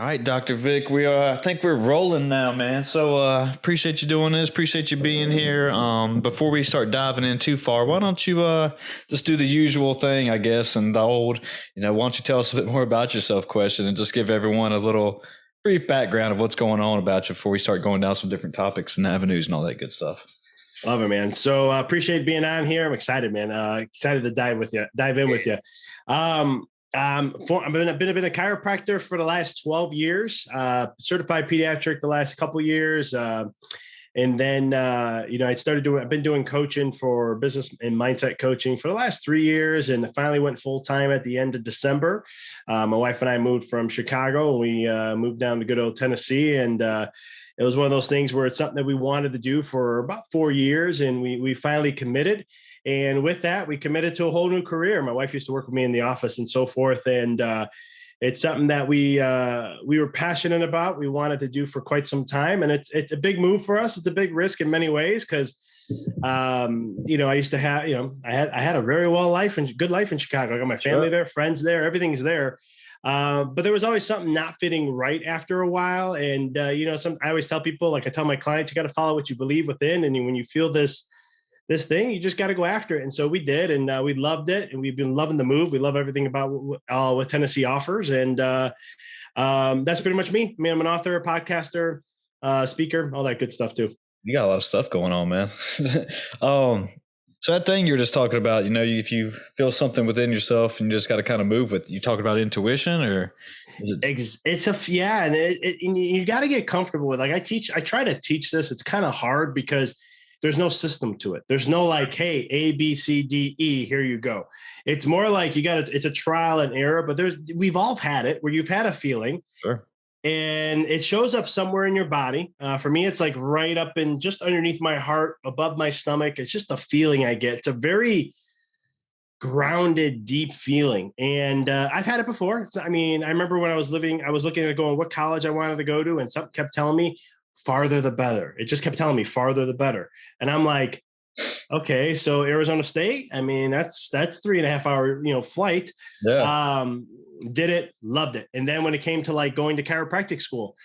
All right, Dr. Vic, I think we're rolling now, man. So appreciate you doing this. Appreciate you being here. Before we start diving in too far, why don't you just do the usual thing, I guess, and the old, why don't you tell us a bit more about yourself question and just give everyone a little brief background of what's going on about you before we start going down some different topics and avenues and all that good stuff. Love it, man. So appreciate being on here. I'm excited, man. Excited to dive in with you. I've been a chiropractor for the last 12 years, certified pediatric the last couple of years. And then, I've been doing coaching for business and mindset coaching for the last 3 years, and I finally went full time at the end of December. My wife and I moved from Chicago, and we moved down to good old Tennessee. And it was one of those things where it's something that we wanted to do for about 4 years, and we finally committed. And with that, we committed to a whole new career. My wife used to work with me in the office and so forth. And it's something that we were passionate about. We wanted to do for quite some time. And it's a big move for us. It's a big risk in many ways because, I used to have, I had a very good life in Chicago. I got my family there, friends there, everything's there. But there was always something not fitting right after a while. And, I always tell people, like I tell my clients, you got to follow what you believe within. And when you feel this thing, you just got to go after it. And so we did, and we loved it. And we've been loving the move. We love everything about what Tennessee offers. And that's pretty much me. I mean, I'm an author, podcaster, speaker, all that good stuff too. You got a lot of stuff going on, man. So that thing you were just talking about, if you feel something within yourself and you just got to kind of move with, you talk about intuition or? And you got to get comfortable with, like I try to teach this. It's kind of hard because there's no system to it. There's no like, hey, A, B, C, D, E, here you go. It's more like it's a trial and error, but we've all had it where you've had a feeling. Sure. And it shows up somewhere in your body. For me, it's like right up in just underneath my heart, above my stomach. It's just a feeling I get. It's a very grounded, deep feeling. And I've had it before. I remember when I was looking at going what college I wanted to go to, and something kept telling me farther the better. It just kept telling me farther the better. And I'm like, okay, so Arizona State, that's 3.5 hour, flight. Yeah. Did it, loved it. And then when it came to like going to chiropractic school,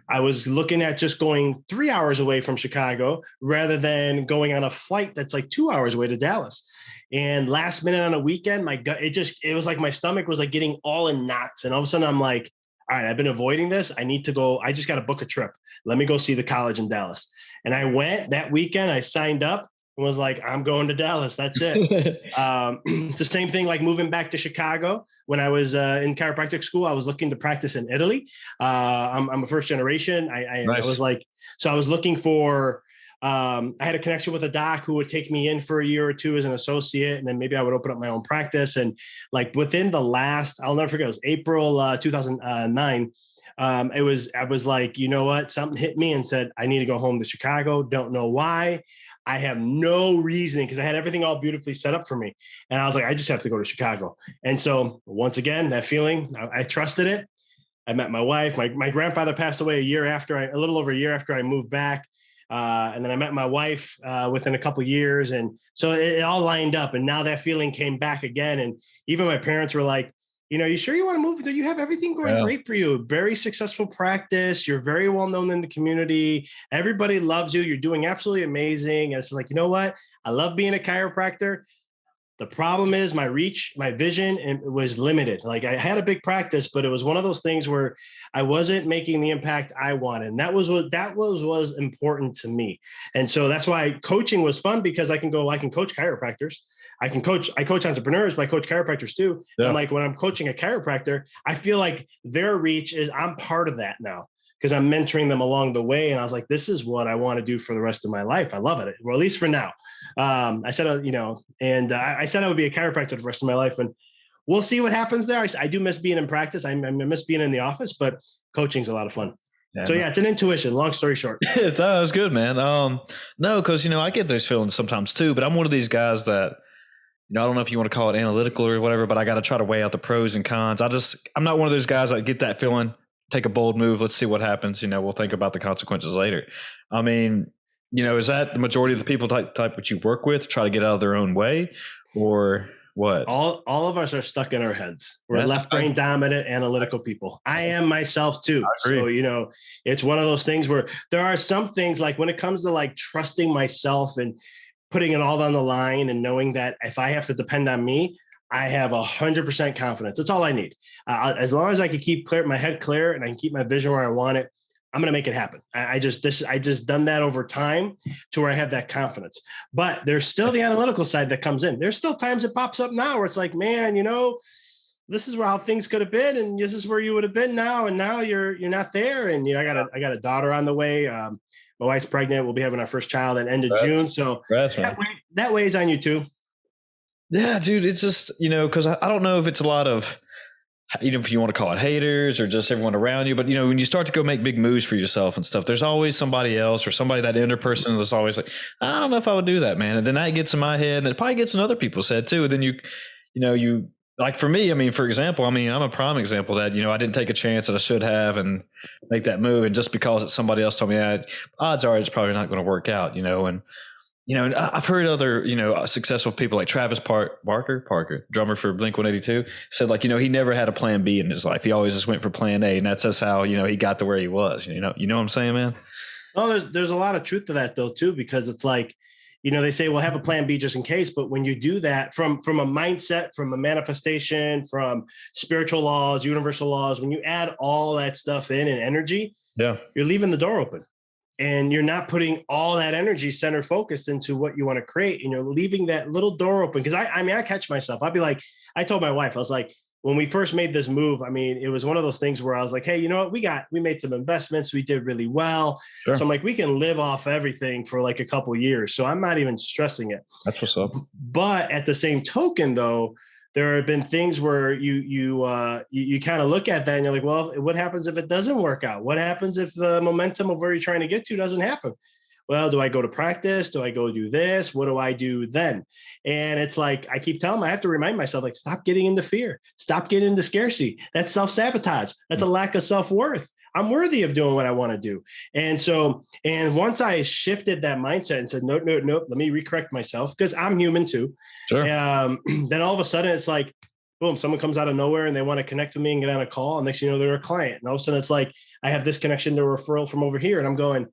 I was looking at just going 3 hours away from Chicago rather than going on a flight that's like 2 hours away to Dallas. And last minute on a weekend, my gut, it was like my stomach was like getting all in knots. And all of a sudden I'm like, all right, I've been avoiding this. I need to go. I just got to book a trip. Let me go see the college in Dallas. And I went that weekend. I signed up and was like, I'm going to Dallas. That's it. It's the same thing like moving back to Chicago. When I was in chiropractic school, I was looking to practice in Italy. I'm a first generation. I was like, so I was looking for, I had a connection with a doc who would take me in for a year or two as an associate, and then maybe I would open up my own practice. And like within the last, I'll never forget, it was April 2009. I was like, you know what? Something hit me and said, I need to go home to Chicago. Don't know why. I have no reasoning because I had everything all beautifully set up for me. And I was like, I just have to go to Chicago. And so once again, that feeling, I trusted it. I met my wife. My grandfather passed away a little over a year after I moved back. And then I met my wife within a couple of years. And so it all lined up. And now that feeling came back again. And even my parents were like, you sure you want to move? Do you have everything going great for you? Very successful practice. You're very well known in the community. Everybody loves you. You're doing absolutely amazing. And it's like, you know what? I love being a chiropractor. The problem is my reach, my vision, and it was limited. Like I had a big practice, but it was one of those things where I wasn't making the impact I wanted. And that was important to me. And so that's why coaching was fun, because I can coach chiropractors. I coach entrepreneurs, but I coach chiropractors too. Yeah. And like when I'm coaching a chiropractor, I feel like their reach I'm part of that now, because I'm mentoring them along the way. And I was like, this is what I want to do for the rest of my life. I love it. Well, at least for now. I said, I said I would be a chiropractor the rest of my life, and we'll see what happens there. I do miss being in practice. I miss being in the office, but coaching's a lot don't know. So yeah, it's an intuition. Long story short. That was good, man. No, because, I get those feelings sometimes too, but I'm one of these guys that, I don't know if you want to call it analytical or whatever, but I got to try to weigh out the pros and cons. I'm not one of those guys that get that feeling, take a bold move. Let's see what happens. We'll think about the consequences later. Is that the majority of the people type what you work with, try to get out of their own way, or What? All of us are stuck in our heads. We're That's left brain dominant, analytical people. I am myself too. I agree. So, it's one of those things where there are some things like when it comes to like trusting myself and putting it all on the line and knowing that if I have to depend on me, I have 100% confidence. That's all I need. As long as I can keep my head clear and I can keep my vision where I want it, I'm going to make it happen. I just done that over time to where I have that confidence. But there's still the analytical side that comes in. There's still times it pops up now where it's like, man, this is where how things could have been, and this is where you would have been now, and now you're not there. And I got a daughter on the way. My wife's pregnant. We'll be having our first child at the end of June. So that weighs on you too. Yeah, dude. It's just because I don't know if it's a lot of, if you want to call it haters or just everyone around you, but when you start to go make big moves for yourself and stuff, there's always somebody else or somebody, that inner person that's always like, I don't know if I would do that, man. And then that gets in my head, and it probably gets in other people's head too. And then you like, for me, for example, I'm a prime example that, I didn't take a chance that I should have and make that move. And just because somebody else told me, odds are it's probably not going to work out, and I've heard other, successful people like Travis Parker, drummer for Blink-182, said like, he never had a plan B in his life. He always just went for plan A, and that's just how, he got to where he was. You know what I'm saying, man? Well, there's a lot of truth to that though, too, because it's like, they say, well, have a plan B just in case. But when you do that from a mindset, from a manifestation, from spiritual laws, universal laws, when you add all that stuff in and energy, you're leaving the door open. And you're not putting all that energy center focused into what you want to create. And you're leaving that little door open. Because I catch myself. I'd be like, I told my wife, I was like, when we first made this move, it was one of those things where I was like, hey, you know what? We made some investments. We did really well. Sure. So I'm like, we can live off everything for like a couple of years. So I'm not even stressing it. That's what's up. But at the same token, though, there have been things where you kind of look at that and you're like, well, what happens if it doesn't work out? What happens if the momentum of where you're trying to get to doesn't happen? Well, do I go to practice? Do I go do this? What do I do then? And it's like, I keep telling them, I have to remind myself, like, stop getting into fear. Stop getting into scarcity. That's self-sabotage. That's a lack of self-worth. I'm worthy of doing what I want to do. And once I shifted that mindset and said, nope, let me recorrect myself, because I'm human too. Sure. Then all of a sudden it's like, boom, someone comes out of nowhere and they want to connect with me and get on a call. And next thing you know, they're a client. And all of a sudden it's like, I have this connection to a referral from over here. And I'm going,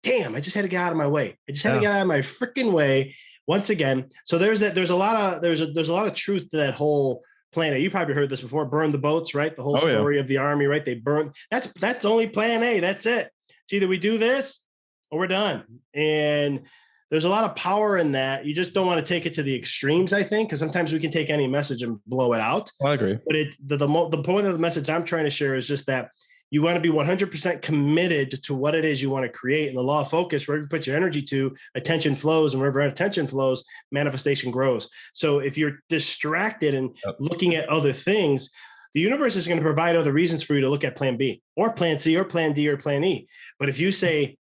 damn, I just had to get out of my way. I just had to get out of my freaking way once again. So there's a lot of truth to that whole plan A. You probably heard this before, burn the boats, right? The whole story of the army, right? They burn. That's only plan A. That's it. It's either we do this or we're done. And there's a lot of power in that. You just don't want to take it to the extremes, I think, because sometimes we can take any message and blow it out. I agree. But the point of the message I'm trying to share is just that you want to be 100% committed to what it is you want to create. And the law of focus, wherever you put your energy to, attention flows. And wherever attention flows, manifestation grows. So if you're distracted and looking at other things, the universe is going to provide other reasons for you to look at plan B or plan C or plan D or plan E. But if you say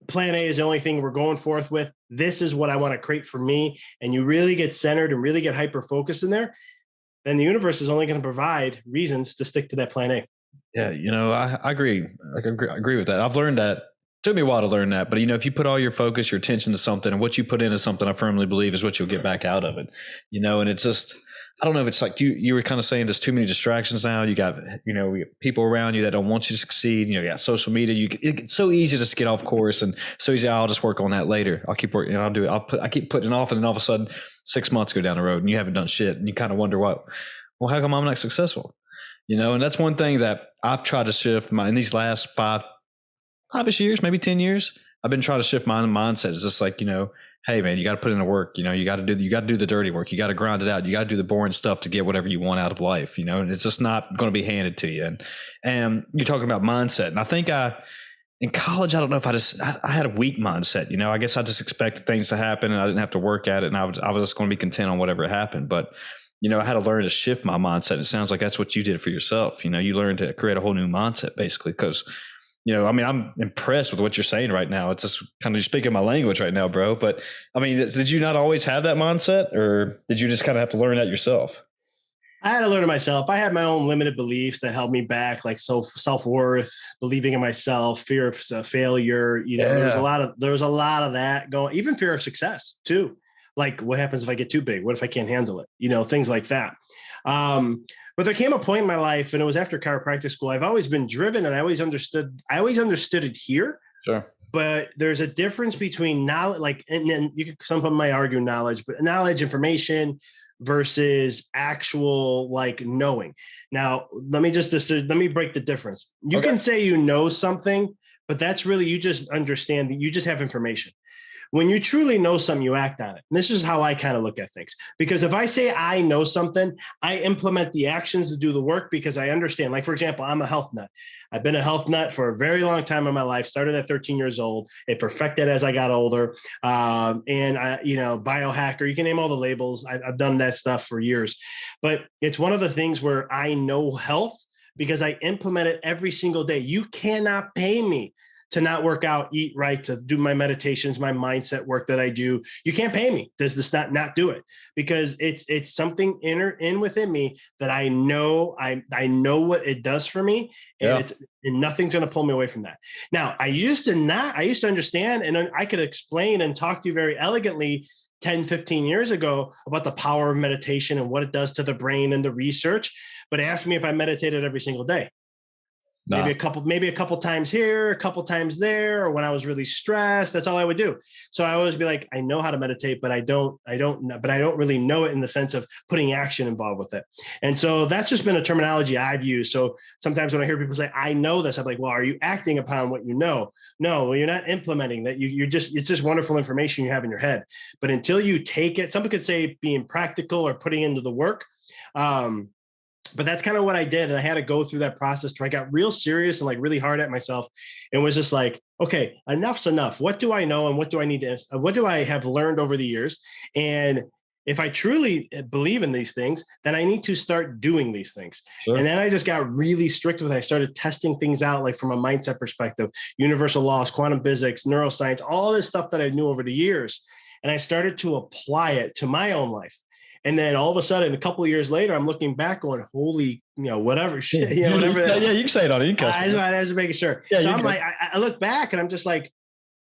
plan A is the only thing we're going forth with, this is what I want to create for me, and you really get centered and really get hyper-focused in there, then the universe is only going to provide reasons to stick to that plan A. Yeah, I agree. I agree with that. I've learned that. It took me a while to learn that, but if you put all your focus, your attention to something, and what you put into something, I firmly believe is what you'll get back out of it. And it's just, I don't know if it's like you were kind of saying there's too many distractions now. You got, people around you that don't want you to succeed. You got social media. It's so easy to just get off course, and so easy. I'll just work on that later. I'll keep working. I'll do it. I keep putting it off, and then all of a sudden 6 months go down the road and you haven't done shit. And you kind of wonder how come I'm not successful? And that's one thing that I've tried to shift in these last 5-ish years, maybe 10 years. I've been trying to shift my mindset. It's just like, hey man, you got to put in the work. You got to do the dirty work. You got to grind it out. You got to do the boring stuff to get whatever you want out of life. And it's just not going to be handed to you. And you're talking about mindset. And I think in college, I don't know if I had a weak mindset. I guess I just expected things to happen and I didn't have to work at it. And I was just going to be content on whatever happened. But I had to learn to shift my mindset. It sounds like that's what you did for yourself. You learned to create a whole new mindset, basically, because, I'm impressed with what you're saying right now. It's just kind of speaking my language right now, bro. But did you not always have that mindset, or did you just kind of have to learn that yourself? I had to learn it myself. I had my own limited beliefs that held me back, like self-worth, believing in myself, fear of failure. There was a lot of that going, even fear of success too. Like, what happens if I get too big? What if I can't handle it? Things like that. But there came a point in my life, and it was after chiropractic school. I've always been driven, and I always understood it here. Sure. But there's a difference between knowledge, like, and then some people might argue knowledge, but knowledge, information versus actual like knowing. Now, let me break the difference. You can say you know something, but that's really, you just understand that you just have information. When you truly know something, you act on it. And this is how I kind of look at things. Because if I say I know something, I implement the actions to do the work because I understand. Like, for example, I'm a health nut. I've been a health nut for a very long time in my life, started at 13 years old. It perfected as I got older. And I, biohacker, you can name all the labels. I've done that stuff for years. But it's one of the things where I know health because I implement it every single day. You cannot pay me to not work out, eat right, to do my meditations, my mindset work that I do. You can't pay me. Does this not do it? Because it's something in within me that I know I know what it does for me, and and nothing's going to pull me away from that. Now, I used to understand, and I could explain and talk to you very elegantly 10, 15 years ago about the power of meditation and what it does to the brain and the research. But ask me if I meditated every single day. Nah. Maybe a couple times here, a couple times there, or when I was really stressed, that's all I would do. So I always be like, I know how to meditate, but I don't really know it in the sense of putting action involved with it. And so that's just been a terminology I've used. So sometimes when I hear people say, I know this, I'm like, well, are you acting upon what you know? No, well, you're not implementing that. It's just wonderful information you have in your head. But until you take it, somebody could say being practical or putting into the work. But that's kind of what I did. And I had to go through that process where I got real serious and like really hard at myself and was just like, okay, enough's enough. What do I know? And what do I have learned over the years? And if I truly believe in these things, then I need to start doing these things. Sure. And then I just got really strict with it. I started testing things out, like from a mindset perspective, universal laws, quantum physics, neuroscience, all this stuff that I knew over the years. And I started to apply it to my own life. And then all of a sudden, a couple of years later, I'm looking back going, holy, whatever shit, whatever. Yeah, you can say it on it. I was making sure. Yeah, so I'm like, I look back and I'm just like,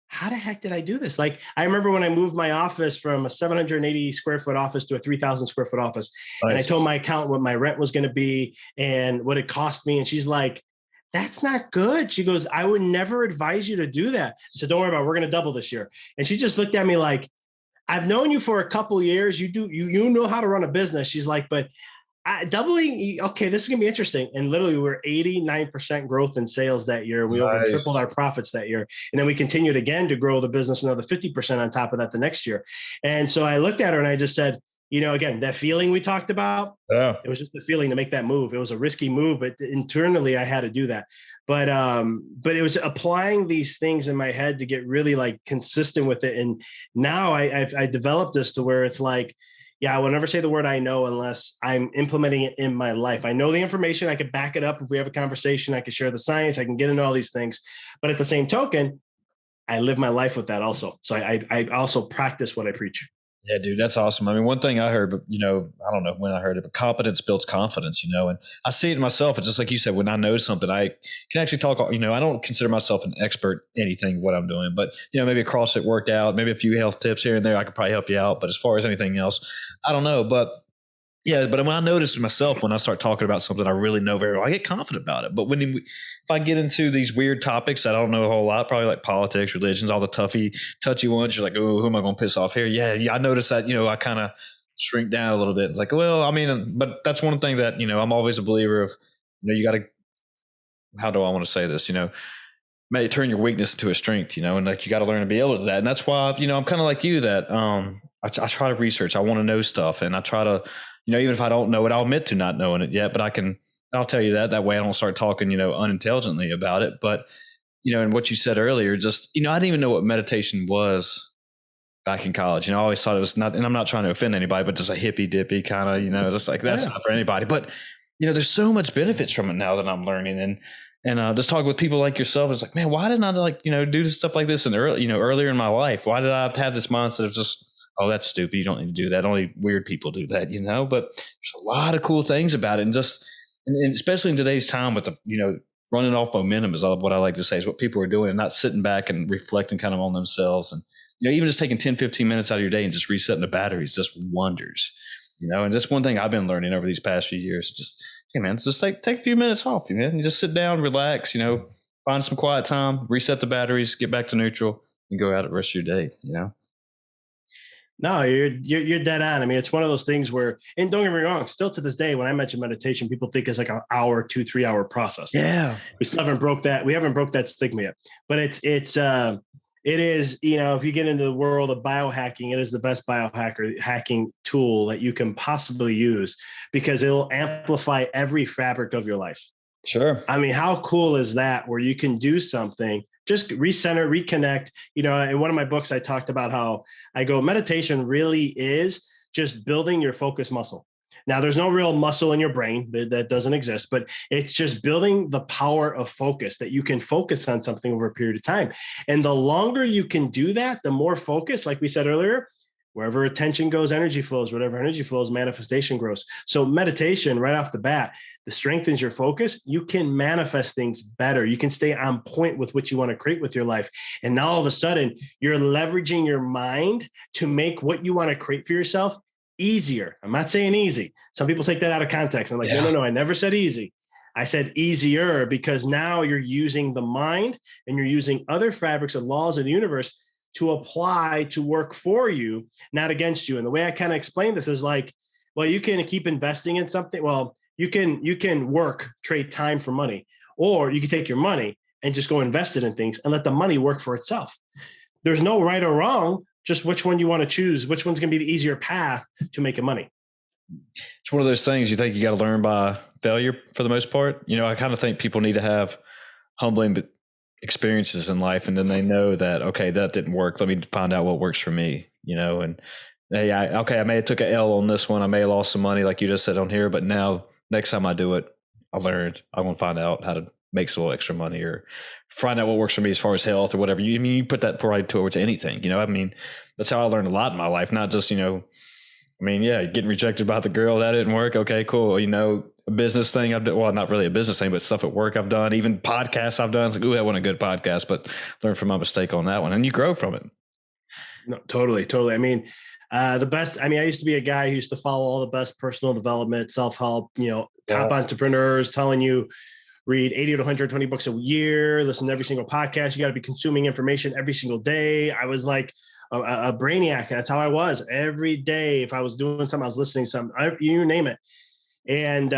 how the heck did I do this? Like, I remember when I moved my office from a 780 square foot office to a 3,000 square foot office. Nice. And I told my accountant what my rent was going to be and what it cost me. And she's like, that's not good. She goes, I would never advise you to do that. I said, don't worry about it. We're going to double this year. And she just looked at me like, I've known you for a couple of years. You know how to run a business. She's like, but doubling, okay, this is going to be interesting. And literally we're 89% growth in sales that year. We over tripled our profits that year. And then we continued again to grow the business another 50% on top of that the next year. And so I looked at her and I just said, again, that feeling we talked about, it was just a feeling to make that move. It was a risky move, but internally I had to do that. But it was applying these things in my head to get really like consistent with it. And now I developed this to where it's like, I will never say the word I know unless I'm implementing it in my life. I know the information. I could back it up. If we have a conversation, I can share the science. I can get into all these things. But at the same token, I live my life with that also. So I also practice what I preach. Yeah, dude, that's awesome. I mean, one thing I heard, but I don't know when I heard it, but competence builds confidence, and I see it myself. It's just like you said, when I know something, I can actually talk, I don't consider myself an expert in anything, what I'm doing, but maybe a CrossFit workout, maybe a few health tips here and there, I could probably help you out. But as far as anything else, I don't know. But when I notice myself, when I start talking about something I really know very well, I get confident about it. But if I get into these weird topics that I don't know a whole lot, probably like politics, religions, all the touchy ones, you're like, oh, who am I going to piss off here? Yeah, I notice that, I kind of shrink down a little bit. It's like, well, I mean, but that's one thing that, I'm always a believer of, you got to, how do I want to say this, may turn your weakness into a strength, and like, you got to learn to be able to do that. And that's why, I'm kind of like you that I try to research. I want to know stuff, and I try to, even if I don't know it, I'll admit to not knowing it yet, but I'll tell you that way I don't start talking, unintelligently about it. But, and what you said earlier, just, I didn't even know what meditation was back in college. I always thought it was not, and I'm not trying to offend anybody, but just a hippy dippy kind of, just like, that's not for anybody. But, there's so much benefits from it now that I'm learning. And just talking with people like yourself, it's like, man, why didn't I do stuff like this earlier in my life? Why did I have to have this mindset of just, oh, that's stupid, you don't need to do that. Only weird people do that, but there's a lot of cool things about it. And and especially in today's time with the, running off momentum is what I like to say is what people are doing and not sitting back and reflecting kind of on themselves and, even just taking 10, 15 minutes out of your day and just resetting the batteries just wonders, and that's one thing I've been learning over these past few years. Just, hey man, just take a few minutes off, and just sit down, relax, find some quiet time, reset the batteries, get back to neutral, and go out the rest of your day, No, you're dead on. I mean, it's one of those things where, and don't get me wrong, still to this day, when I mention meditation, people think it's like an hour, 2-3 hour process. Yeah. We still haven't broke that. We haven't broke that stigma yet, but it is, if you get into the world of biohacking, it is the best hacking tool that you can possibly use because it'll amplify every fabric of your life. Sure. I mean, how cool is that where you can do something, just recenter, reconnect, in one of my books, I talked about how meditation really is just building your focus muscle. Now, there's no real muscle in your brain that doesn't exist, but it's just building the power of focus that you can focus on something over a period of time. And the longer you can do that, the more focus, like we said earlier, wherever attention goes, energy flows, whatever energy flows, manifestation grows. So meditation right off the bat, it strengthens your focus. You can manifest things better. You can stay on point with what you want to create with your life. And now all of a sudden you're leveraging your mind to make what you want to create for yourself easier. I'm not saying easy. Some people take that out of context. I'm like, no, I never said easy. I said easier because now you're using the mind and you're using other fabrics and laws of the universe to apply to work for you, not against you. And the way I kind of explain this is like, well, you can keep investing in something. Well, you can trade time for money, or you can take your money and just go invest it in things and let the money work for itself. There's no right or wrong, just which one you want to choose, which one's going to be the easier path to making money. It's one of those things you think you got to learn by failure for the most part. I kind of think people need to have humbling experiences in life, and then they know that, okay, that didn't work. Let me find out what works for me, and hey, I may have took an L on this one. I may have lost some money like you just said on here, but now next time I do it, I learned. I want to find out how to make some extra money or find out what works for me as far as health or whatever. You put that pride towards anything, that's how I learned a lot in my life. Not just, getting rejected by the girl, that didn't work. Okay, cool. A business thing I've done. Well, not really a business thing, but stuff at work I've done, even podcasts I've done. It's like, ooh, that wasn't a good podcast, but learn from my mistake on that one. And you grow from it. No, totally. I mean, the best, I used to be a guy who used to follow all the best personal development, self-help, top entrepreneurs telling you, read 80 to 120 books a year, listen to every single podcast. You got to be consuming information every single day. I was like a brainiac. That's how I was every day. If I was doing something, I was listening to something, you name it. And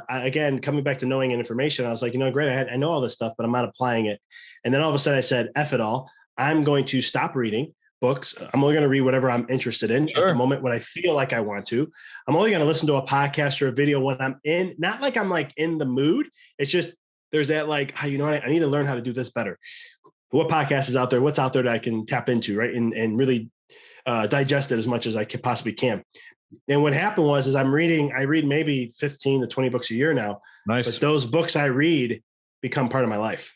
again, coming back to knowing and information, I was like, great. I know all this stuff, but I'm not applying it. And then all of a sudden I said, F it all. I'm going to stop reading books. I'm only going to read whatever I'm interested in at the moment when I feel like I want to. I'm only going to listen to a podcast or a video when I'm in, not like I'm like in the mood. It's just, there's that like, I need to learn how to do this better. What podcast is out there? What's out there that I can tap into, right? And really digest it as much as I possibly can. And what happened was, I read maybe 15 to 20 books a year now. Nice. But those books I read become part of my life.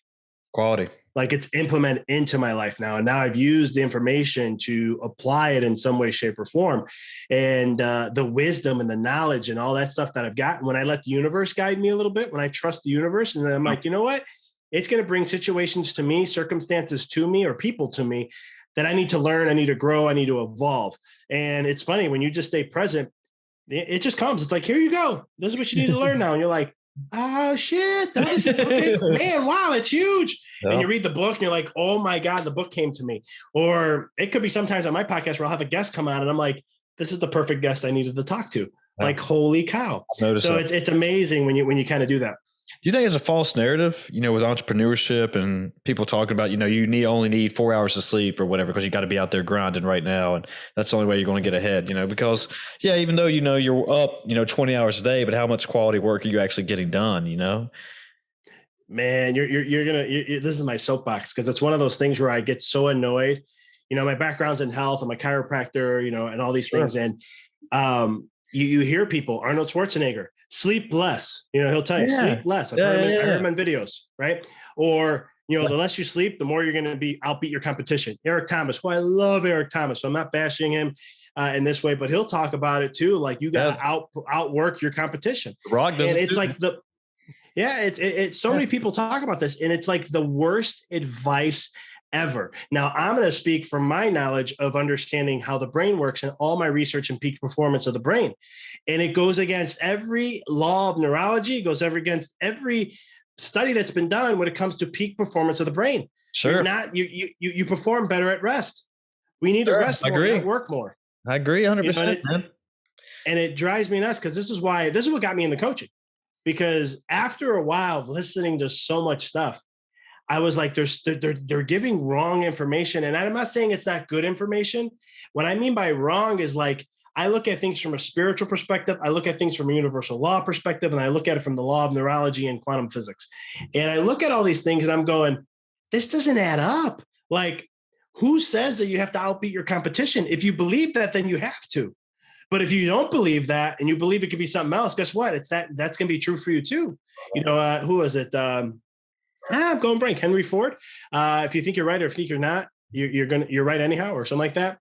Quality. Like it's implemented into my life now. And now I've used the information to apply it in some way, shape, or form. And the wisdom and the knowledge and all that stuff that I've gotten, when I let the universe guide me a little bit, when I trust the universe, and then I'm like, you know what? It's going to bring situations to me, circumstances to me, or people to me that I need to learn, I need to grow, I need to evolve. And it's funny, when you just stay present, it just comes. It's like, here you go. This is what you need to learn now. And you're like, oh shit, this is okay. Man, wow, that's huge. Yeah. And you read the book and you're like, oh my God, the book came to me. Or it could be sometimes on my podcast where I'll have a guest come on and I'm like, this is the perfect guest I needed to talk to. Yeah. Like, holy cow. So it's amazing when you kind of do that. Do you think it's a false narrative, with entrepreneurship and people talking about, you only need 4 hours of sleep or whatever, because you got to be out there grinding right now. And that's the only way you're going to get ahead, because even though, you're up, 20 hours a day, but how much quality work are you actually getting done, Man, this is my soapbox, because it's one of those things where I get so annoyed. My background's in health. I'm a chiropractor, and all these things. And you hear people, Arnold Schwarzenegger, sleep less, he'll tell you sleep less. I heard him in videos, right? Or, the less you sleep, the more you're going to outbeat your competition. Eric Thomas. Well, I love Eric Thomas. So I'm not bashing him in this way, but he'll talk about it too. Like, you got to outwork your competition. Rock does, and it's like it's so many people talk about this, and it's like the worst advice ever. Now, I'm going to speak from my knowledge of understanding how the brain works and all my research and peak performance of the brain. And it goes against every law of neurology, it goes against every study that's been done when it comes to peak performance of the brain. Sure. You're not, you perform better at rest. We need to rest more, not work more. I agree 100%, man. And it drives me nuts because this is what got me into coaching. Because after a while of listening to so much stuff, I was like, they're giving wrong information. And I'm not saying it's not good information. What I mean by wrong is like, I look at things from a spiritual perspective. I look at things from a universal law perspective, and I look at it from the law of neurology and quantum physics. And I look at all these things and I'm going, this doesn't add up. Like, who says that you have to outbeat your competition? If you believe that, then you have to. But if you don't believe that and you believe it could be something else, guess what? That's going to be true for you too. You know, who was it? I'm going blank. Henry Ford. If you think you're right or if you think you're not, you're right anyhow, or something like that.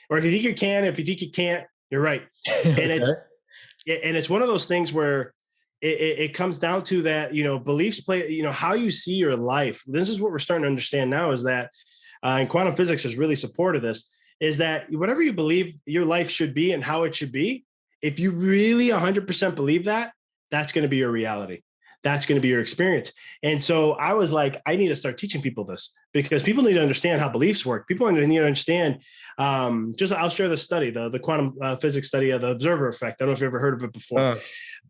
Or if you think you can, if you think you can't, you're right. And it's one of those things where it comes down to that, you know, beliefs play, you know, how you see your life. This is what we're starting to understand now is that, and quantum physics has really supported this, is that whatever you believe your life should be and how it should be, if you really 100% believe that, that's going to be your reality. That's going to be your experience. And so I was like, I need to start teaching people this because people need to understand how beliefs work. People need to understand, I'll share the study, the quantum physics study of the observer effect. I don't know if you've ever heard of it before,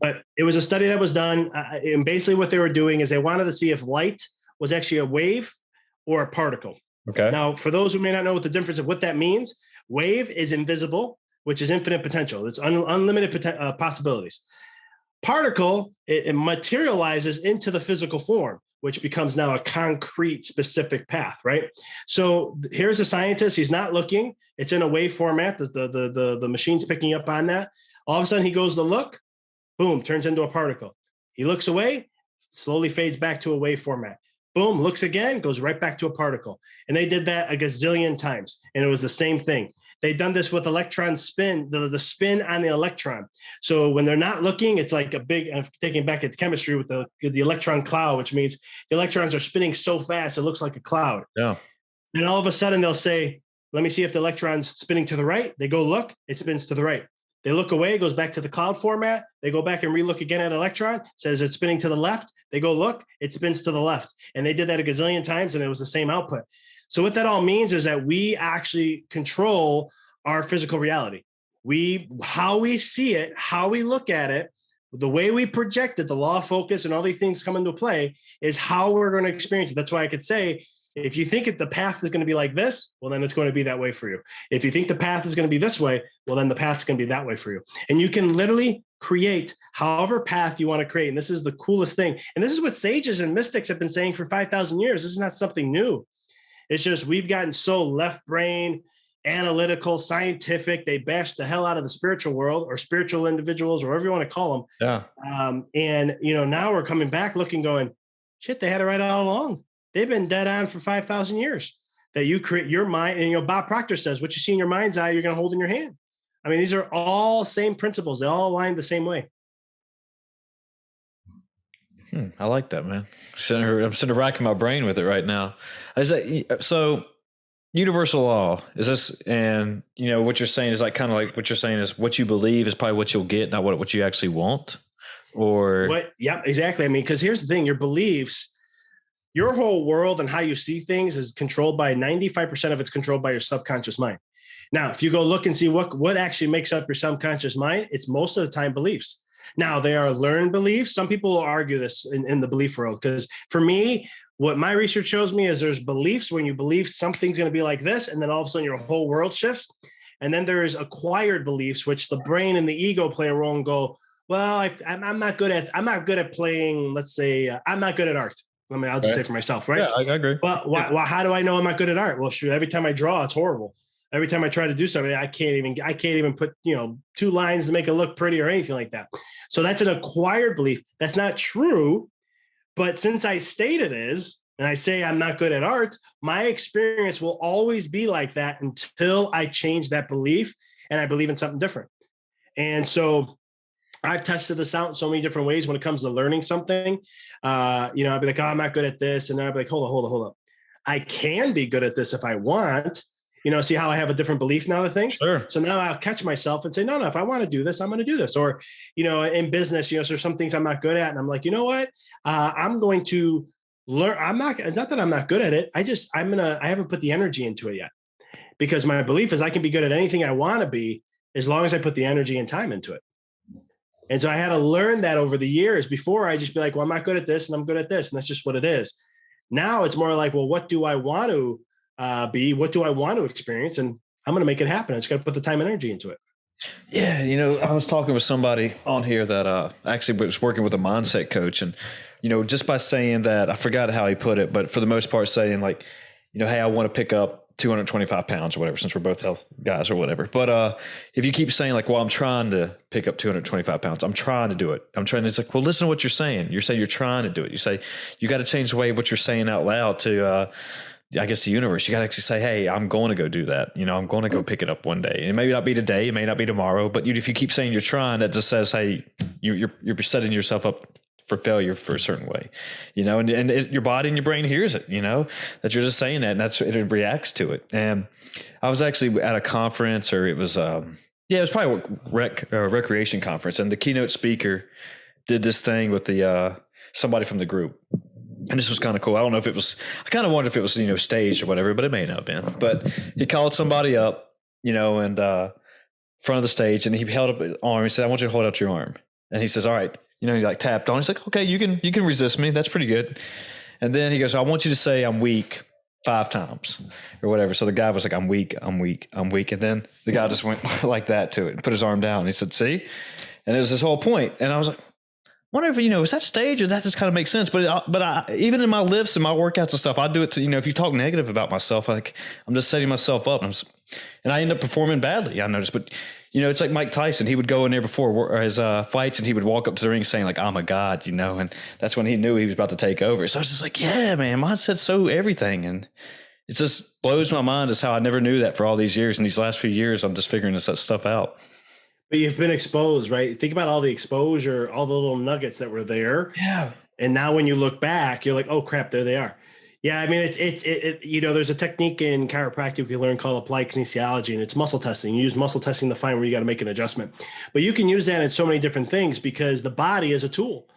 but it was a study that was done. And basically what they were doing is they wanted to see if light was actually a wave or a particle. Okay. Now, for those who may not know what the difference of what that means, wave is invisible, which is infinite potential. It's unlimited possibilities. Particle, it materializes into the physical form, which becomes now a concrete specific path, right? So here's a scientist. He's not looking. It's in a wave format. The machine's picking up on that. All of a sudden he goes to look, boom, turns into a particle. He looks away, slowly fades back to a wave format. Boom, looks again, goes right back to a particle. And they did that a gazillion times. And it was the same thing. They've done this with electron spin, the spin on the electron. So when they're not looking, it's like a big, taking back its chemistry with the electron cloud, which means the electrons are spinning so fast, it looks like a cloud. Yeah. Then all of a sudden they'll say, let me see if the electron's spinning to the right. They go look, it spins to the right. They look away, it goes back to the cloud format. They go back and relook again at electron, says it's spinning to the left. They go look, it spins to the left. And they did that a gazillion times and it was the same output. So what that all means is that we actually control our physical reality. How we see it, how we look at it, the way we project it, the law of focus and all these things come into play is how we're going to experience it. That's why I could say, if you think the path is going to be like this, well, then it's going to be that way for you. If you think the path is going to be this way, well, then the path's going to be that way for you. And you can literally create however path you want to create. And this is the coolest thing. And this is what sages and mystics have been saying for 5,000 years. This is not something new. It's just we've gotten so left brain, analytical, scientific. They bash the hell out of the spiritual world or spiritual individuals or whatever you want to call them. Yeah. And, you know, now we're coming back looking, going, shit, they had it right all along. They've been dead on for 5,000 years that you create your mind. And, you know, Bob Proctor says, what you see in your mind's eye, you're going to hold in your hand. I mean, these are all same principles. They all align the same way. I like that, man. I'm sitting racking my brain with it right now. So universal law is this, and you know, what you're saying is like, kind of like what you're saying is what you believe is probably what you'll get, not what you actually want, or what? Yeah, exactly. I mean, because here's the thing, your beliefs, your whole world and how you see things is controlled by 95% of it's controlled by your subconscious mind. Now, if you go look and see what actually makes up your subconscious mind, it's most of the time beliefs. Now, they are learned beliefs. Some people will argue this in the belief world, because for me, what my research shows me is there's beliefs when you believe something's going to be like this, and then all of a sudden your whole world shifts. And then there's acquired beliefs, which the brain and the ego play a role and go, well, I'm not good at playing, let's say, I'm not good at art. I mean, I'll just say for myself, right? Yeah, I agree. But how do I know I'm not good at art? Well, shoot, every time I draw, it's horrible. Every time I try to do something, I can't even put, you know, 2 lines to make it look pretty or anything like that. So that's an acquired belief. That's not true. But since I state it is, and I say I'm not good at art, my experience will always be like that until I change that belief and I believe in something different. And so I've tested this out in so many different ways when it comes to learning something. You know, I'd be like, oh, I'm not good at this. And then I'd be like, hold on. I can be good at this if I want. See how I have a different belief now of things? Sure. So now I'll catch myself and say, no, if I want to do this, I'm going to do this. Or, in business, there's some things I'm not good at. And I'm like, you know what? I'm going to learn. Not that I'm not good at it. I haven't put the energy into it yet, because my belief is I can be good at anything I want to be as long as I put the energy and time into it. And so I had to learn that over the years. Before, I just be like, well, I'm not good at this and I'm good at this. And that's just what it is. Now it's more like, well, what do I want to be? What do I want to experience? And I'm going to make it happen. I just got to put the time and energy into it. Yeah. I was talking with somebody on here that actually was working with a mindset coach. And, just by saying that, I forgot how he put it, but for the most part saying like, hey, I want to pick up 225 pounds or whatever, since we're both health guys or whatever. But if you keep saying like, well, I'm trying to pick up 225 pounds, I'm trying to do it. It's like, well, listen to what you're saying. You're saying you're trying to do it. You say, you got to change the way what you're saying out loud to, I guess, the universe. You got to actually say, hey, I'm going to go do that. I'm going to go pick it up one day. It may not be today. It may not be tomorrow, but if you keep saying you're trying, that just says, hey, you're setting yourself up for failure for a certain way, and your body and your brain hears it, that you're just saying that, and it reacts to it. And I was actually at a conference, or it was, it was probably a recreation conference. And the keynote speaker did this thing with somebody from the group. And this was kind of cool. I don't know if it was, I kind of wondered if it was, staged or whatever, but it may not have been. But he called somebody up, and front of the stage, and he held up his arm. He said, I want you to hold out your arm. And he says, all right. He like tapped on. He's like, okay, you can resist me. That's pretty good. And then he goes, I want you to say I'm weak 5 times or whatever. So the guy was like, I'm weak, I'm weak, I'm weak. And then the guy just went like that to it and put his arm down. He said, see? And it was this whole point. And I was like, wonder if, is that stage or that just kind of makes sense? But even in my lifts and my workouts and stuff, I do it to, if you talk negative about myself, like I'm just setting myself up, and I end up performing badly, I noticed. But it's like Mike Tyson. He would go in there before his fights, and he would walk up to the ring saying like, I'm a god, and that's when he knew he was about to take over. So I was just like, yeah, man, mindset's so everything. And it just blows my mind as how I never knew that for all these years. And these last few years, I'm just figuring this stuff out. But you've been exposed, right? Think about all the exposure, all the little nuggets that were there. Yeah. And now when you look back, you're like, oh crap, there they are. Yeah, I mean, there's a technique in chiropractic we learn called applied kinesiology, and it's muscle testing. You use muscle testing to find where you got to make an adjustment. But you can use that in so many different things, because the body is a tool.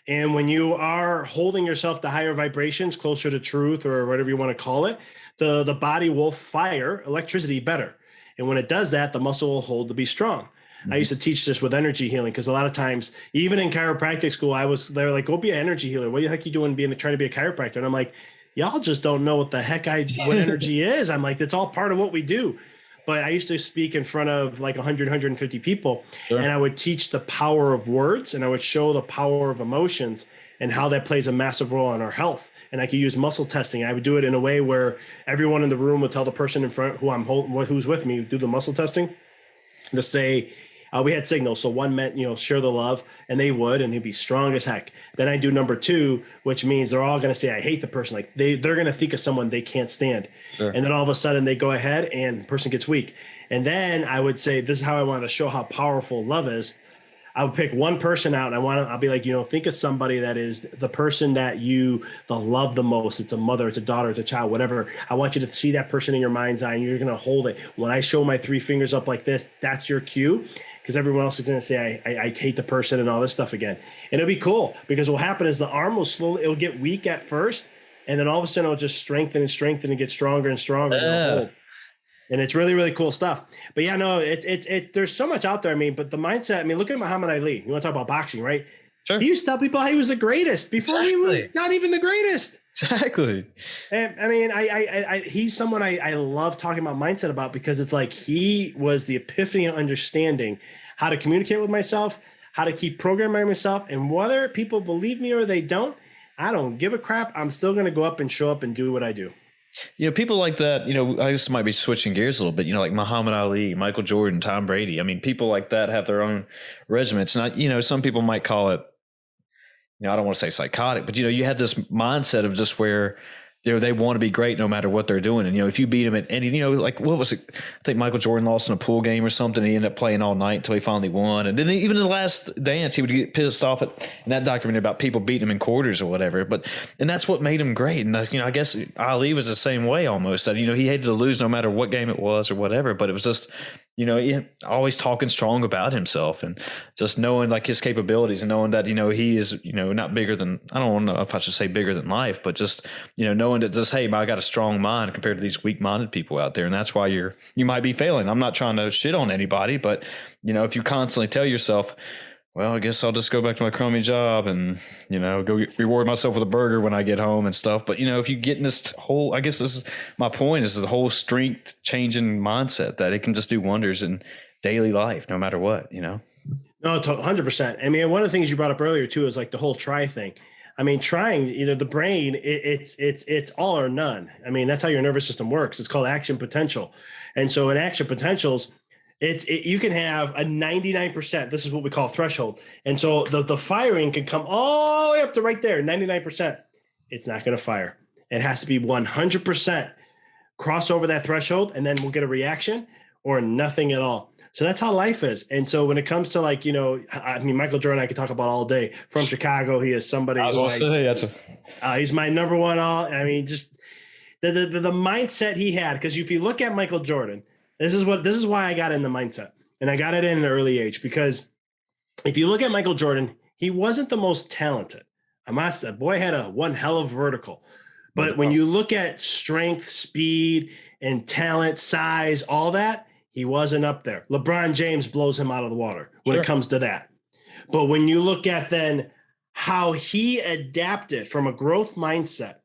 And when you are holding yourself to higher vibrations, closer to truth, or whatever you want to call it, the body will fire electricity better. And when it does that, the muscle will hold to be strong. I used to teach this with energy healing, because a lot of times, even in chiropractic school, they're like, go be an energy healer. What the heck are you doing trying to be a chiropractor? And I'm like, y'all just don't know what the heck what energy is. I'm like, that's all part of what we do. But I used to speak in front of like 100, 150 people, sure. And I would teach the power of words, and I would show the power of emotions and how that plays a massive role on our health. And I could use muscle testing. I would do it in a way where everyone in the room would tell the person in front who's with me, do the muscle testing, to say, we had signals. So one meant, share the love, and they would, and he'd be strong as heck. Then I do number 2, which means they're all going to say, I hate the person. Like they're going to think of someone they can't stand. Sure. And then all of a sudden they go ahead and the person gets weak. And then I would say, this is how I want to show how powerful love is. I would pick one person out, and I'll be like, think of somebody that is the person that you love the most. It's a mother, it's a daughter, it's a child, whatever. I want you to see that person in your mind's eye, and you're going to hold it. When I show my 3 fingers up like this, that's your cue, because everyone else is going to say, I hate the person and all this stuff again. And it'll be cool, because what will happen is the arm it'll get weak at first, and then all of a sudden it'll just strengthen and get stronger and stronger. Yeah. And it's really, really cool stuff. But yeah, no, there's so much out there. I mean, but the mindset, look at Muhammad Ali. You want to talk about boxing, right? Sure. He used to tell people how he was the greatest before he was not even the greatest. Exactly. And he's someone I love talking about mindset about, because it's like he was the epiphany of understanding how to communicate with myself, how to keep programming myself, and whether people believe me or they don't, I don't give a crap. I'm still going to go up and show up and do what I do. People like that, I just might be switching gears a little bit, like Muhammad Ali, Michael Jordan, Tom Brady. People like that have their own regiments. And, some people might call it, I don't want to say psychotic, but, you have this mindset of just where they want to be great no matter what they're doing. And, if you beat them at any, like what was it? I think Michael Jordan lost in a pool game or something. He ended up playing all night until he finally won. And then even in the last dance, he would get pissed off in that documentary about people beating him in quarters or whatever. And that's what made him great. And, I guess Ali was the same way almost, that, he hated to lose no matter what game it was or whatever, but it was just, he always talking strong about himself and just knowing like his capabilities and knowing that, he is, not bigger than, I don't know if I should say bigger than life, but just, knowing that just, hey, I got a strong mind compared to these weak-minded people out there. And that's why you might be failing. I'm not trying to shit on anybody, but if you constantly tell yourself, well, I guess I'll just go back to my crummy job and, go reward myself with a burger when I get home and stuff. But, if you get in this whole, I guess this is my point, is the whole strength changing mindset that it can just do wonders in daily life, no matter what, No, 100%. I mean, one of the things you brought up earlier too, is like the whole try thing. I mean, trying, the brain, it's all or none. I mean, that's how your nervous system works. It's called action potential. And so in action potentials, you can have a 99%. This is what we call threshold. And so the firing can come all the way up to right there, 99%. It's not going to fire. It has to be 100% cross over that threshold, and then we'll get a reaction or nothing at all. So that's how life is. And so when it comes to like, I mean, Michael Jordan, I could talk about all day. From Chicago, he is somebody. He's my number one. I mean, just the mindset he had. Because if you look at Michael Jordan, this is why I got in the mindset, and I got it in an early age, because if you look at Michael Jordan, he wasn't the most talented. I must say, boy had one hell of vertical. But when you look at strength, speed, and talent, size, all that, he wasn't up there. LeBron James blows him out of the water when it comes to that. But when you look at then how he adapted from a growth mindset,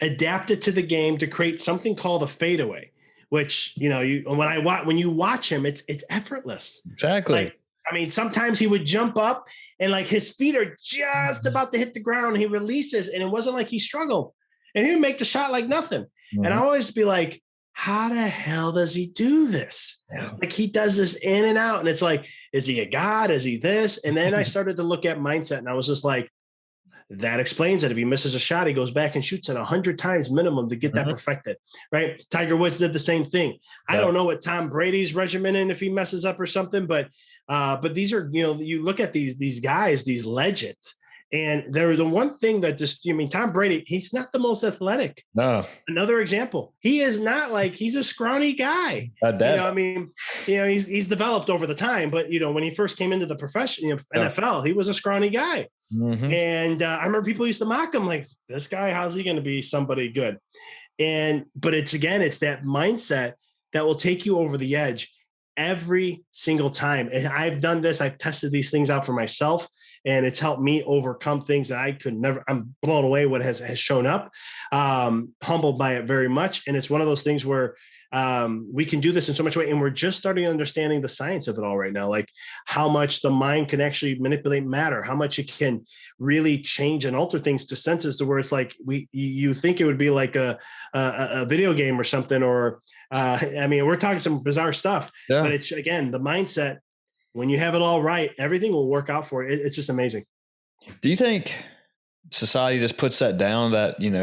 adapted to the game to create something called a fadeaway, which, when you watch him, it's effortless. Exactly. Like, I mean, sometimes he would jump up and like his feet are just about to hit the ground, and he releases, and it wasn't like he struggled, and he would make the shot like nothing. Mm-hmm. And I always be like, how the hell does he do this? Yeah. Like he does this in and out. And it's like, is he a god? Is he this? And then I started to look at mindset, and I was just like, that explains it. If he misses a shot, he goes back and shoots it 100 times minimum to get that perfected, right? Tiger Woods did the same thing. Yeah. I don't know what Tom Brady's regimen is if he messes up or something, but these are, you look at these guys, these legends, and they're the one thing that just, Tom Brady, he's not the most athletic. No. Another example, he is not like, he's a scrawny guy. He's developed over the time, but when he first came into the profession, NFL, he was a scrawny guy. Mm-hmm. And I remember people used to mock him like, this guy, how's he going to be somebody good? But it's that mindset that will take you over the edge every single time. And I've done this. I've tested these things out for myself, and it's helped me overcome things that I could never. I'm blown away what has shown up, humbled by it very much. And it's one of those things where we can do this in so much way, and we're just starting understanding the science of it all right now, like how much the mind can actually manipulate matter, how much it can really change and alter things to senses to where it's like you think it would be like a video game or something, or we're talking some bizarre stuff, but it's, again, the mindset. When you have it all right, everything will work out for you. It's just amazing. Do you think society just puts that down, that, kind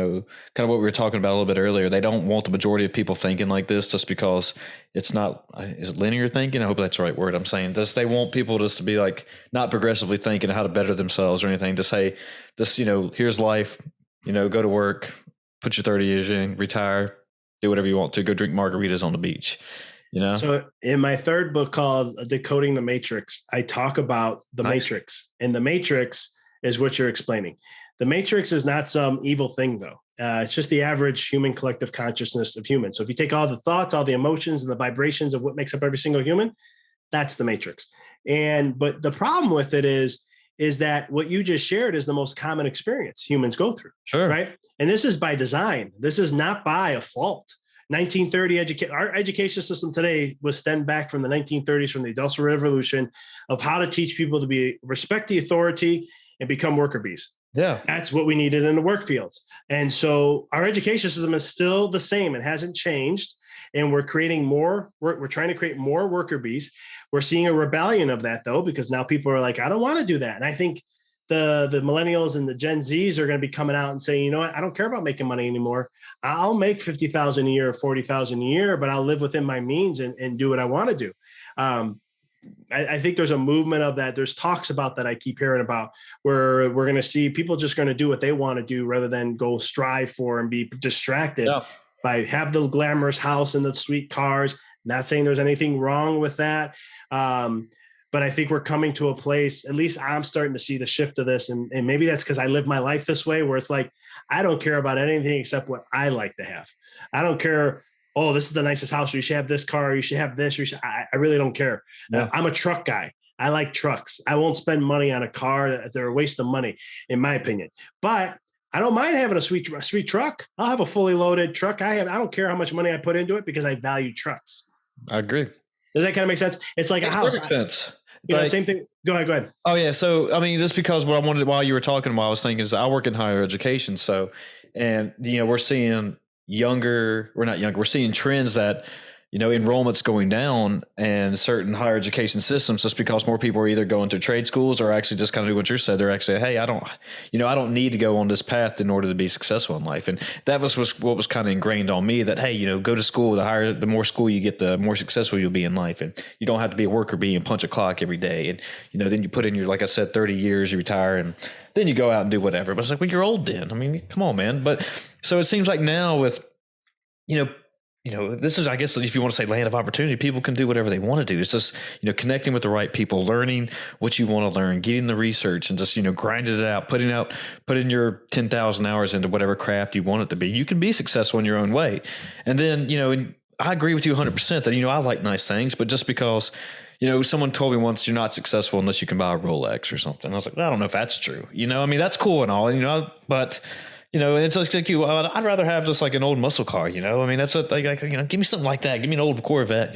of what we were talking about a little bit earlier? They don't want the majority of people thinking like this just because it's not, is it linear thinking? I hope that's the right word I'm saying. Just, they want people just to be like, not progressively thinking how to better themselves or anything, to say, just, here's life, go to work, put your 30 years in, retire, do whatever you want to, go drink margaritas on the beach. So in my third book called Decoding the Matrix, I talk about the Matrix, and the Matrix is what you're explaining. The Matrix is not some evil thing, though. It's just the average human collective consciousness of humans. So if you take all the thoughts, all the emotions, and the vibrations of what makes up every single human, that's the Matrix. But the problem with it is that what you just shared is the most common experience humans go through. Sure. Right. And this is by design. This is not by a fault. 1930 our education system today was stemmed back from the 1930s, from the Industrial Revolution, of how to teach people to respect the authority and become worker bees. Yeah. That's what we needed in the work fields. And so our education system is still the same. It hasn't changed. And we're creating more, we're trying to create more worker bees. We're seeing a rebellion of that, though, because now people are like, I don't want to do that. And I think the millennials and the Gen Zs are going to be coming out and saying, you know what, I don't care about making money anymore. I'll make 50,000 a year, 40,000 a year, but I'll live within my means and do what I want to do. I think there's a movement of that. There's talks about that I keep hearing about, where we're going to see people just going to do what they want to do rather than go strive for and be distracted by have the glamorous house and the sweet cars. Not saying there's anything wrong with that. But I think we're coming to a place, at least I'm starting to see the shift of this. And maybe that's because I live my life this way, where it's like, I don't care about anything except what I like to have. I don't care. Oh, this is the nicest house. You should have this car. You should have this. I really don't care. Yeah. I'm a truck guy. I like trucks. I won't spend money on a car. They're a waste of money, in my opinion. But I don't mind having a sweet truck. I'll have a fully loaded truck. I don't care how much money I put into it because I value trucks. I agree. Does that kind of make sense? It's like a house. Sense. You know, same thing. Go ahead. Oh yeah. So, I mean, just because what I wanted while you were talking, while I was thinking is I work in higher education. So, and we're seeing we're seeing trends that, enrollment's going down in certain higher education systems just because more people are either going to trade schools or actually just kind of do what you said. They're actually, hey, I don't need to go on this path in order to be successful in life. And that was what was kind of ingrained on me, that, hey, go to school, the more school you get, the more successful you'll be in life. And you don't have to be a worker bee and punch a clock every day. And, then you put in your, like I said, 30 years, you retire, and then you go out and do whatever. But it's like, well, you're old then. I mean, come on, man. But so it seems like now with, this is, I guess, if you want to say land of opportunity, people can do whatever they want to do. It's just, connecting with the right people, learning what you want to learn, getting the research, and just, grinding it out, putting your 10,000 hours into whatever craft you want it to be. You can be successful in your own way. And then, and I agree with you 100% that, I like nice things, but just because, someone told me once, you're not successful unless you can buy a Rolex or something. I was like, I don't know if that's true. I mean, that's cool and all, but it's like I'd rather have just like an old muscle car, I mean, that's what, like, give me something like that. Give me an old Corvette,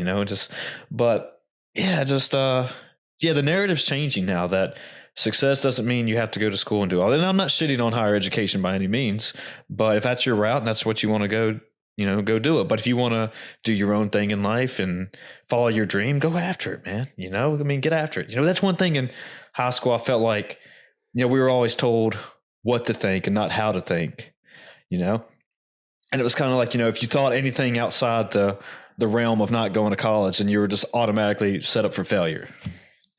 but yeah, the narrative's changing now that success doesn't mean you have to go to school and do all that. And I'm not shitting on higher education by any means, but if that's your route and that's what you want to go, go do it. But if you want to do your own thing in life and follow your dream, go after it, man. I mean, get after it. That's one thing in high school. I felt like, we were always told what to think and not how to think, and it was kind of like, if you thought anything outside the realm of not going to college, and you were just automatically set up for failure.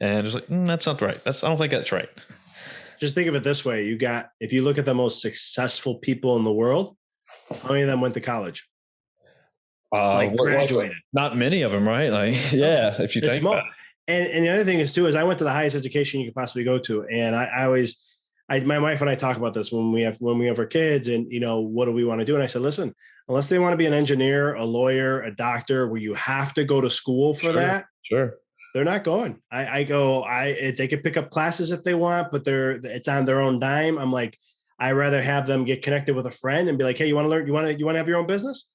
And it's like, that's not right. I don't think that's right. Just think of it this way. If you look at the most successful people in the world, how many of them went to college? Graduated. Not many of them, right? Like, yeah, if you think about it. And the other thing is too, is I went to the highest education you could possibly go to. And my wife and I talk about this when we have our kids and, what do we want to do? And I said, listen, unless they want to be an engineer, a lawyer, a doctor, where you have to go to school for that. Sure. They're not going. They could pick up classes if they want, but it's on their own dime. I'm like, I rather have them get connected with a friend and be like, hey, you want to learn? You want to have your own business?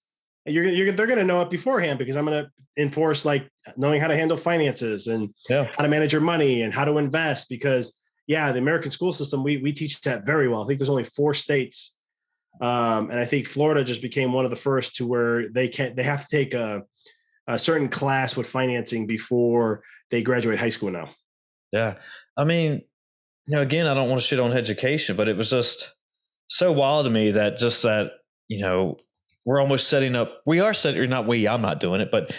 And they're going to know it beforehand, because I'm going to enforce like knowing how to handle finances and how to manage your money and how to invest, because the American school system, we teach that very well. I think there's only 4 states. And I think Florida just became one of the first to where they have to take a certain class with financing before they graduate high school now. Yeah. I mean, again, I don't want to shit on education, but it was just so wild to me that we're almost setting up, I'm not doing it, but,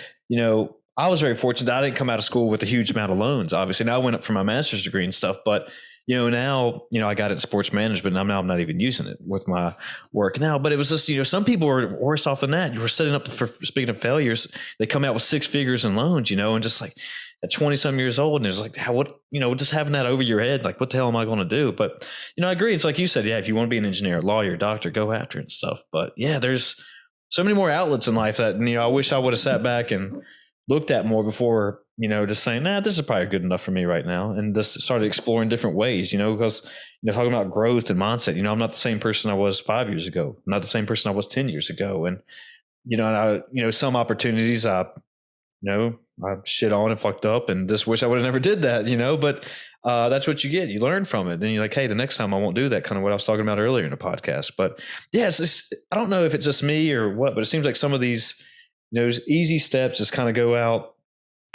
I was very fortunate that I didn't come out of school with a huge amount of loans. Obviously, now I went up for my master's degree and stuff, but now, I got into sports management, and I'm not even using it with my work now. But it was just, some people were worse off than that. You were setting up for, speaking of failures, they come out with 6 figures in loans, and just like at 20-some years old, and it's like, just having that over your head, like, what the hell am I going to do? But, I agree. It's like you said, if you want to be an engineer, lawyer, doctor, go after it and stuff. But yeah, there's so many more outlets in life that, I wish I would have sat back and looked at more before, just saying, this is probably good enough for me right now. And just started exploring different ways, because, talking about growth and mindset, I'm not the same person I was 5 years ago. I'm not the same person I was 10 years ago. And, some opportunities I shit on and fucked up and just wish I would have never did that, but that's what you get. You learn from it. Then you're like, hey, the next time I won't do that, kind of what I was talking about earlier in the podcast. But yeah, I don't know if it's just me or what, but it seems like some of these, easy steps just kind of go out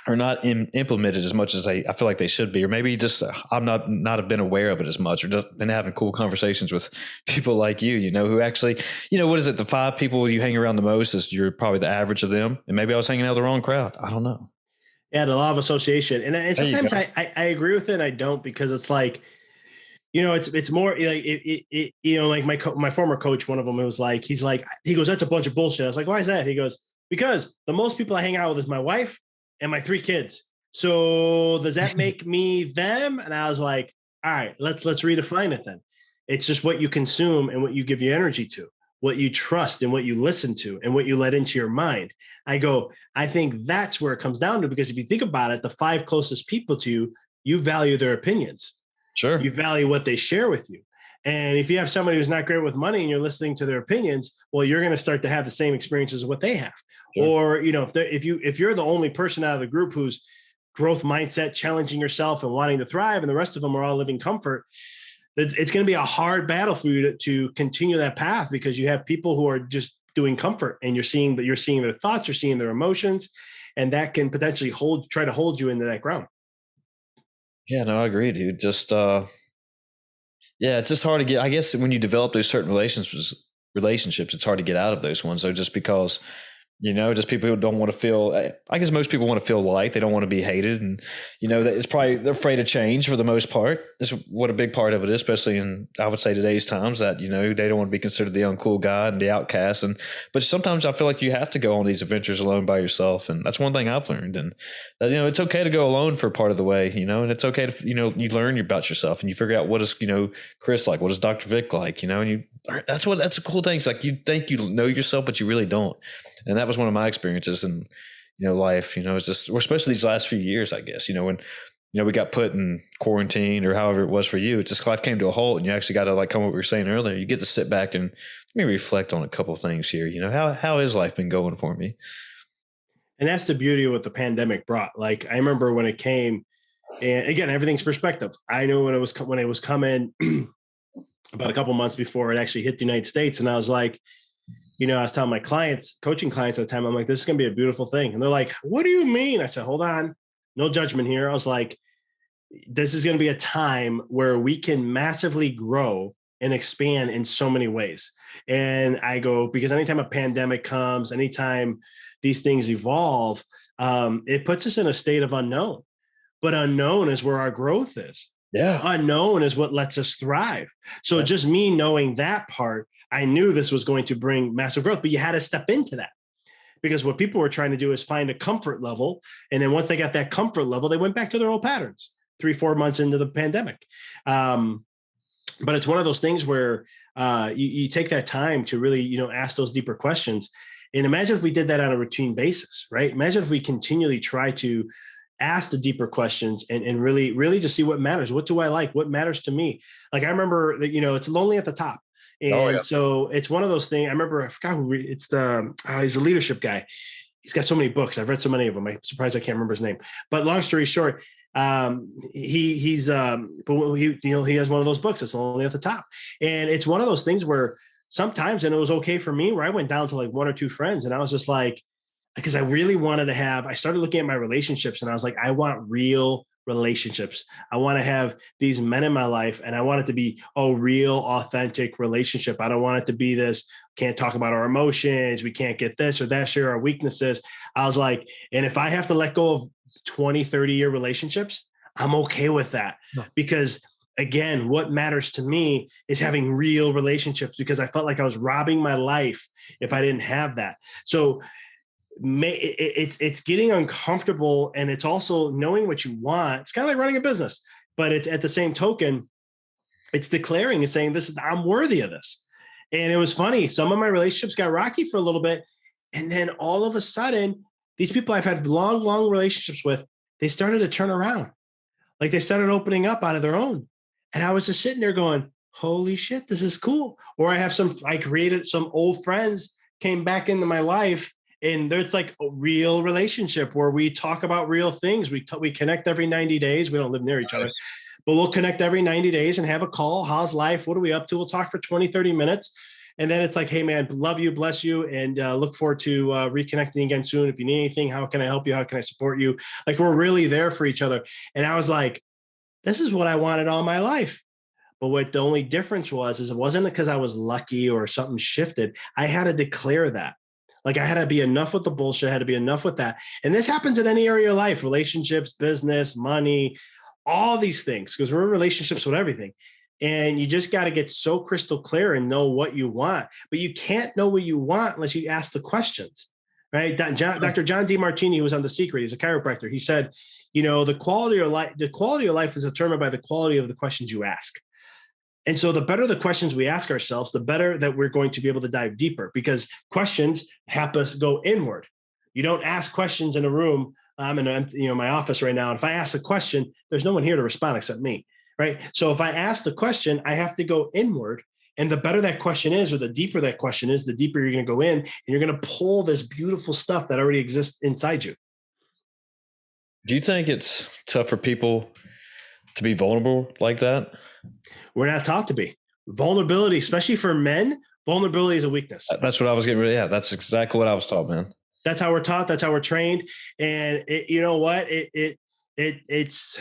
are not implemented as much as I feel like they should be, or maybe just I'm not have been aware of it as much, or just been having cool conversations with people like you, who actually, what is it? The 5 people you hang around the most is you're probably the average of them, and maybe I was hanging out with the wrong crowd. I don't know. Yeah, the law of association, and There you sometimes go. I agree with it, and I don't, because it's like, it's more like like my former coach, one of them, it was like, he goes, that's a bunch of bullshit. I was like, why is that? He goes, because the most people I hang out with is my wife and my 3 kids. So does that make me them? And I was like, all right, let's redefine it then. It's just what you consume and what you give your energy to, what you trust and what you listen to and what you let into your mind. I go, I think that's where it comes down to, because if you think about it, the 5 closest people to you, you value their opinions. Sure. You value what they share with you. And if you have somebody who's not great with money and you're listening to their opinions, well, you're going to start to have the same experiences as what they have. Sure. Or, if you're the only person out of the group who's growth mindset, challenging yourself and wanting to thrive, and the rest of them are all living comfort, it's going to be a hard battle for you to continue that path, because you have people who are just doing comfort, and you're seeing their thoughts, you're seeing their emotions, and that can potentially try to hold you into that ground. Yeah, no, I agree, dude. Just yeah, it's just hard to get. I guess when you develop those certain relationships, it's hard to get out of those ones. So just because, just people who don't want to feel. I guess most people want to feel liked. They don't want to be hated, and that it's probably they're afraid of change for the most part. Is what a big part of it is, especially in, I would say, today's times, that they don't want to be considered the uncool guy and the outcast. But sometimes I feel like you have to go on these adventures alone by yourself, and that's one thing I've learned. And it's okay to go alone for part of the way, and it's okay to you learn about yourself and you figure out what is Chris like, what is Dr. Vic like, and that's a cool thing. It's like you think you know yourself, but you really don't. And that was one of my experiences in, life, it's just, or especially these last few years, I guess, when, we got put in quarantine or however it was for you, it's just life came to a halt, and you actually got to, like, come what we were saying earlier, you get to sit back and let me reflect on a couple of things here. How has life been going for me? And that's the beauty of what the pandemic brought. Like, I remember when it came, and again, everything's perspective. I knew when it was coming about a couple months before it actually hit the United States. And I was like, I was telling my clients, coaching clients at the time, I'm like, this is going to be a beautiful thing. And they're like, what do you mean? I said, hold on, no judgment here. I was like, this is going to be a time where we can massively grow and expand in so many ways. And I go, because anytime a pandemic comes, anytime these things evolve, it puts us in a state of unknown. But unknown is where our growth is. Yeah. Unknown is what lets us thrive. So Yeah. Just me knowing that part, I knew this was going to bring massive growth, but you had to step into that, because what people were trying to do is find a comfort level. And then once they got that comfort level, they went back to their old patterns 3-4 months into the pandemic. But it's one of those things where you take that time to really, ask those deeper questions. And imagine if we did that on a routine basis, right? Imagine if we continually try to ask the deeper questions and really, really just see what matters. What do I like? What matters to me? Like, I remember that, it's lonely at the top. And so it's one of those things. I remember, I forgot who it's he's a leadership guy. He's got so many books. I've read so many of them. I'm surprised I can't remember his name, but long story short, he has one of those books that's only at the top. And it's one of those things where sometimes, and it was okay for me, where I went down to like 1 or 2 friends, and I was just like, because I really wanted to I started looking at my relationships, and I was like, I want real relationships. I want to have these men in my life, and I want it to be a real, authentic relationship. I don't want it to be this, can't talk about our emotions, we can't get this or that, share our weaknesses. I was like, and if I have to let go of 20, 30-year relationships, I'm okay with that. No. Because again, what matters to me is having real relationships, because I felt like I was robbing my life if I didn't have that. So it's getting uncomfortable, and it's also knowing what you want. It's kind of like running a business, but it's at the same token, it's declaring and saying, I'm worthy of this. And it was funny. Some of my relationships got rocky for a little bit. And then all of a sudden, these people I've had long, long relationships with, they started to turn around. Like, they started opening up out of their own. And I was just sitting there going, holy shit, this is cool. Or I created some old friends came back into my life, and there's like a real relationship where we talk about real things. We connect every 90 days. We don't live near each other, but we'll connect every 90 days and have a call. How's life? What are we up to? We'll talk for 20, 30 minutes. And then it's like, hey man, love you, bless you, and look forward to reconnecting again soon. If you need anything, how can I help you? How can I support you? Like, we're really there for each other. And I was like, this is what I wanted all my life. But what the only difference was, is it wasn't because I was lucky or something shifted. I had to declare that. Like, I had to be enough with the bullshit. I had to be enough with that. And this happens in any area of life, relationships, business, money, all these things, because we're in relationships with everything. And you just got to get so crystal clear and know what you want. But you can't know what you want unless you ask the questions, right? Dr. John Demartini, who was on The Secret, he's a chiropractor. He said, the quality of life is determined by the quality of the questions you ask. And so the better the questions we ask ourselves, the better that we're going to be able to dive deeper, because questions help us go inward. You don't ask questions in a room. I'm in my office right now. And if I ask a question, there's no one here to respond except me, right? So if I ask the question, I have to go inward. And the better that question is, or the deeper that question is, the deeper you're going to go in, and you're going to pull this beautiful stuff that already exists inside you. Do you think it's tough for people to be vulnerable like that? We're not taught to be. Vulnerability, especially for men, vulnerability is a weakness. That's what I was getting ready. Yeah, that's exactly what I was taught, man. That's how we're taught. That's how we're trained. And you know what? It's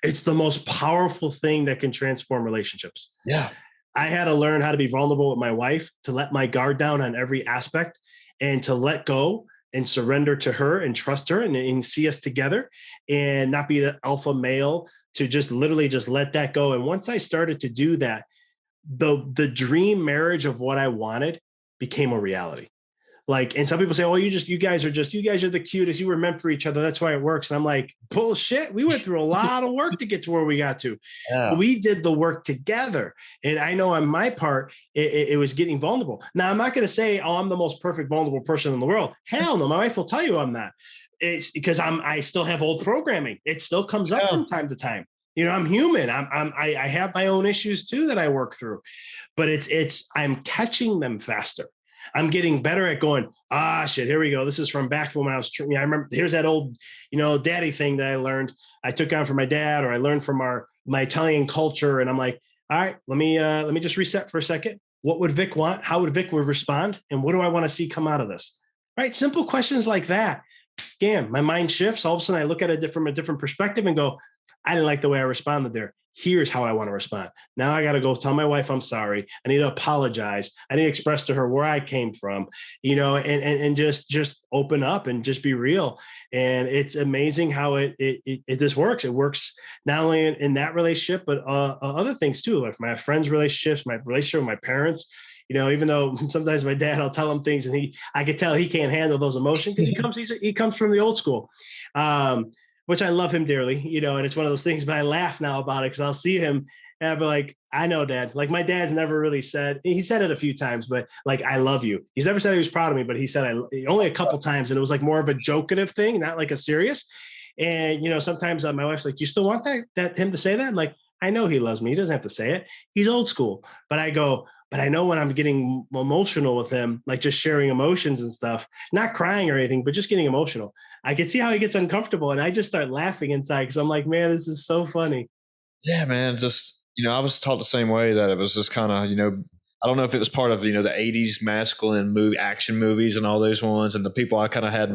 the most powerful thing that can transform relationships. Yeah. I had to learn how to be vulnerable with my wife, to let my guard down on every aspect, and to let go and surrender to her and trust her and see us together, and not be the alpha male, to just literally just let that go. And once I started to do that, the dream marriage of what I wanted became a reality. Like, and some people say, oh, you guys are the cutest. You were meant for each other. That's why it works. And I'm like, bullshit. We went through a lot of work to get to where we got to. Yeah. We did the work together. And I know on my part, it was getting vulnerable. Now, I'm not going to say, oh, I'm the most perfect vulnerable person in the world. Hell no. My wife will tell you I'm not. It's because I still have old programming. It still comes up from time to time. I'm human. I have my own issues too that I work through, but I'm catching them faster. I'm getting better at going, shit, here we go. This is from back when I was, I remember, here's that old, daddy thing that I learned. I took on from my dad, or I learned from my Italian culture. And I'm like, all right, let me just reset for a second. What would Vic want? How would Vic respond? And what do I want to see come out of this? Right? Simple questions like that. Damn, my mind shifts. All of a sudden I look at it from a different perspective and go, I didn't like the way I responded there. Here's how I want to respond. Now I got to go tell my wife I'm sorry. I need to apologize. I need to express to her where I came from, and just open up and just be real. And it's amazing how it just works. It works not only in that relationship, but other things too, like my friends' relationships, my relationship with my parents. Even though sometimes my dad, I'll tell him things and I could tell he can't handle those emotions, because he comes from the old school. Which I love him dearly, and it's one of those things, but I laugh now about it because I'll see him and I'll be like, I know, Dad. Like, my dad's never really he said it a few times, but like, I love you. He's never said he was proud of me, but he said only a couple times. And it was like more of a jokative thing, not like a serious. And, sometimes my wife's like, do you still want that him to say that? I'm like, I know he loves me. He doesn't have to say it. He's old school. But I know when I'm getting emotional with him, like just sharing emotions and stuff, not crying or anything, but just getting emotional, I can see how he gets uncomfortable. And I just start laughing inside because I'm like, man, this is so funny. Yeah, man. Just, I was taught the same way, that it was just kind of, I don't know if it was part of, the 80s masculine action movies and all those ones, and the people I kind of had,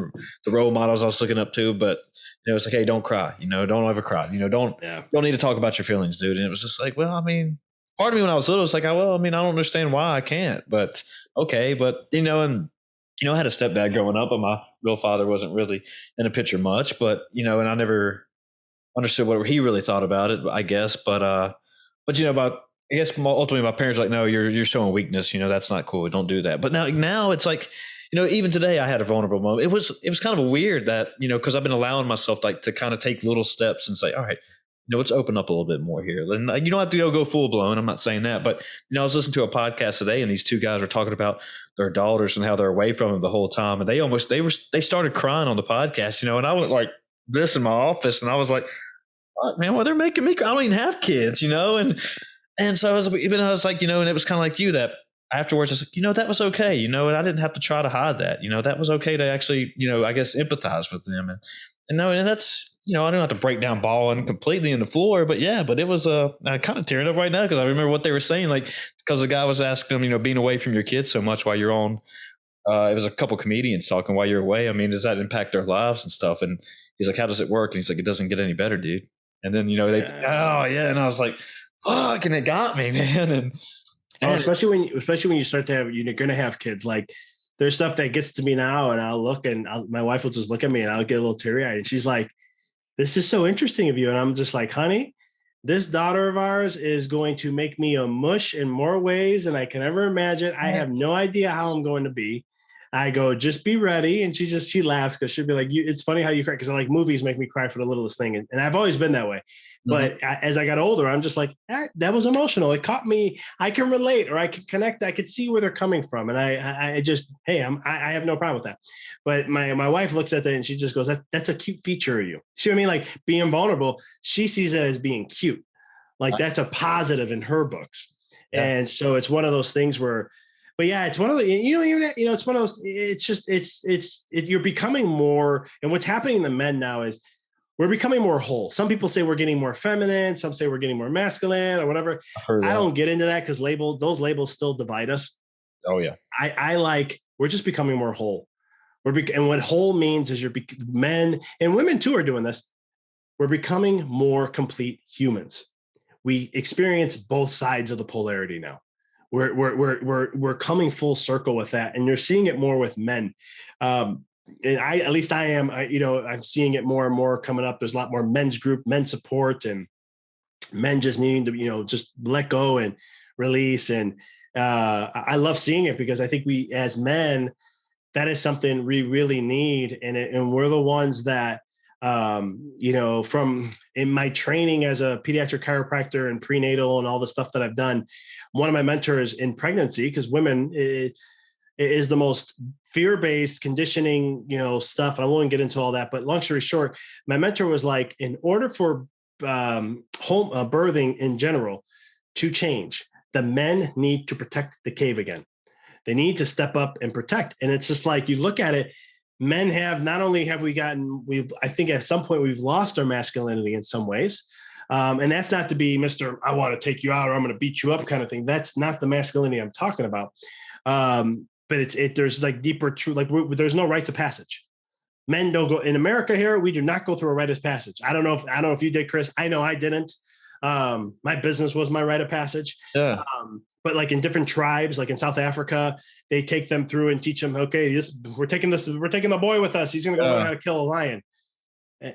the role models I was looking up to, but it's like, hey, don't cry, don't ever cry, don't need to talk about your feelings, dude. And it was just like, well, I mean, part of me when I was little, it's like, I don't understand why I can't, but okay. But, and I had a stepdad growing up, but my real father wasn't really in the picture much, but, and I never understood what he really thought about it, I guess. But I guess ultimately my parents were like, no, you're showing weakness. That's not cool. Don't do that. But now it's like, even today I had a vulnerable moment. It was kind of weird that, cause I've been allowing myself to kind of take little steps and say, all right, let's open up a little bit more here. And you don't have to go full blown. I'm not saying that, but I was listening to a podcast today, and these two guys were talking about their daughters and how they're away from them the whole time. And they started crying on the podcast, and I went like this in my office, and I was like, what, man, well, they're making me cry. I don't even have kids, and so I was like, and it was kind of like you, that afterwards I was like, that was okay. And I didn't have to try to hide that, that was okay to actually, I guess empathize with them. And that's, I don't have to break down balling completely in the floor, but yeah, but it was kind of tearing up right now because I remember what they were saying, like because the guy was asking them, being away from your kids so much while you're on. It was a couple comedians talking while you're away. I mean, does that impact their lives and stuff? And he's like, how does it work? And he's like, it doesn't get any better, dude. And then oh yeah, and I was like, fuck, and it got me, man. Especially when you start to have, you're going to have kids. Like there's stuff that gets to me now, and I'll look, and my wife will just look at me, and I'll get a little teary eyed, and she's like, "This is so interesting of you," and I'm just like, "Honey, this daughter of ours is going to make me a mush in more ways than I can ever imagine. I have no idea how I'm going to be." I go, just be ready. And she laughs because she'll be like, it's funny how you cry. Cause like movies make me cry for the littlest thing. And I've always been that way. But as I got older, I'm just like, that was emotional. It caught me. I can relate, or I can connect. I could see where they're coming from. And I just, hey, I have no problem with that. But my wife looks at that and she just goes, that's a cute feature of you. See what I mean? Like being vulnerable, she sees it as being cute. Like that's a positive in her books. Yeah. And so it's one of those things where, but yeah, it's one of the, it's one of those, you're becoming more, and what's happening in the men now is we're becoming more whole. Some people say we're getting more feminine. Some say we're getting more masculine or whatever. I don't get into that because those labels still divide us. Oh yeah. I like, we're just becoming more whole. And what whole means is men and women too are doing this. We're becoming more complete humans. We experience both sides of the polarity now. We're coming full circle with that, and you're seeing it more with men. And at least I am. I'm seeing it more and more coming up. There's a lot more men's group, men support, and men just needing to just let go and release. And I love seeing it because I think we as men, that is something we really need, and we're the ones that. From in my training as a pediatric chiropractor and prenatal and all the stuff that I've done, one of my mentors in pregnancy, because women is the most fear-based conditioning, stuff. And I won't get into all that, but long story short, my mentor was like, in order for birthing in general to change, the men need to protect the cave again. They need to step up and protect. And it's just like, you look at it, men have, not only have I think at some point we've lost our masculinity in some ways. And that's not to be Mr. I want to take you out or I'm going to beat you up kind of thing. That's not the masculinity I'm talking about. But there's like deeper truth. Like there's no rites of passage. Men don't go in America here. We do not go through a rite of passage. I don't know if you did, Chris. I know I didn't. My business was my rite of passage. Yeah. But like in different tribes, like in South Africa, they take them through and teach them, okay, we're taking the boy with us. He's going to go learn how to kill a lion.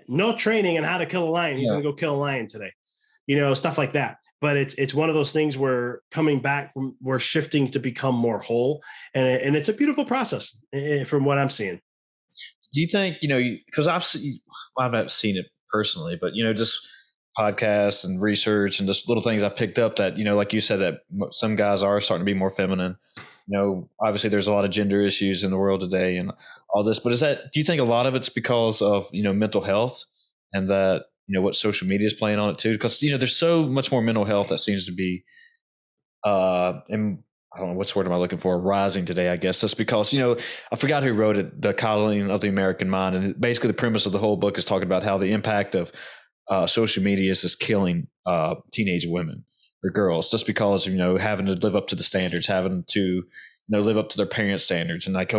No training on how to kill a lion. He's going to go kill a lion today, stuff like that. But it's one of those things where coming back, we're shifting to become more whole. And it's a beautiful process from what I'm seeing. Do you think, because I haven't seen it personally, but, just podcasts and research and just little things I picked up that, like you said, that some guys are starting to be more feminine. Obviously there's a lot of gender issues in the world today and all this, but do you think a lot of it's because of, mental health and that, what social media is playing on it too? Because, there's so much more mental health that seems to be, and I don't know what's word am I looking for, rising today, I guess. That's because, I forgot who wrote it, The Coddling of the American Mind. And basically the premise of the whole book is talking about how the impact of social media is just killing teenage women or girls just because, having to live up to the standards, having to, live up to their parents' standards. And like, get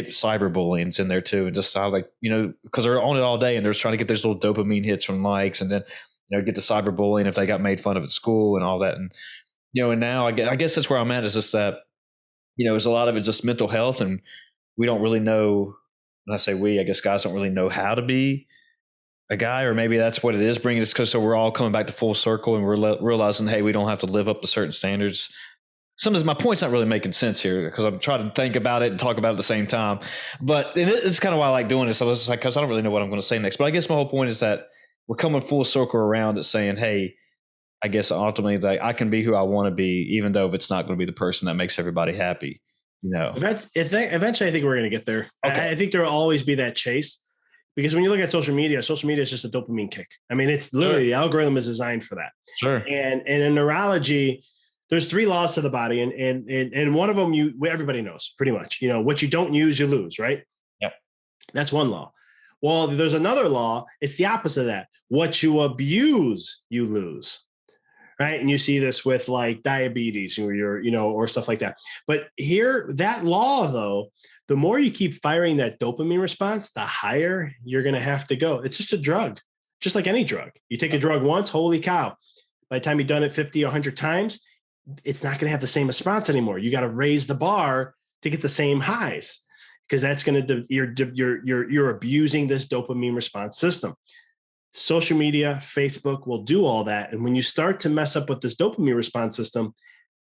cyberbullying's in there too. And just how because they're on it all day and they're trying to get those little dopamine hits from likes and then, get the cyberbullying if they got made fun of at school and all that. And, and now I guess that's where I'm at is just that, there's a lot of it just mental health and we don't really know. When I say we, I guess guys don't really know how to be a guy, or maybe that's what it is bringing us so we're all coming back to full circle and we're realizing, hey, we don't have to live up to certain standards. Sometimes my point's not really making sense here because I'm trying to think about it and talk about it at the same time. But it's kind of why I like doing this. So it's like, because I don't really know what I'm going to say next. But I guess my whole point is that we're coming full circle around it saying, hey, I guess ultimately that I can be who I want to be, even though if it's not going to be the person that makes everybody happy. Eventually I think we're going to get there. Okay. I think there will always be that chase. Because when you look at social media is just a dopamine kick. I mean, it's literally the algorithm is designed for that. Sure. And in neurology, there's 3 laws to the body, and one of them everybody knows pretty much. What you don't use, you lose, right? Yep. That's one law. Well, there's another law. It's the opposite of that. What you abuse, you lose. Right. And you see this with like diabetes or or stuff like that. But here, that law, though, the more you keep firing that dopamine response, the higher you're going to have to go. It's just a drug, just like any drug. You take a drug once, holy cow. By the time you've done it 50 or 100 times, it's not going to have the same response anymore. You got to raise the bar to get the same highs, because that's going to, you're abusing this dopamine response system. Social media, Facebook will do all that. And when you start to mess up with this dopamine response system,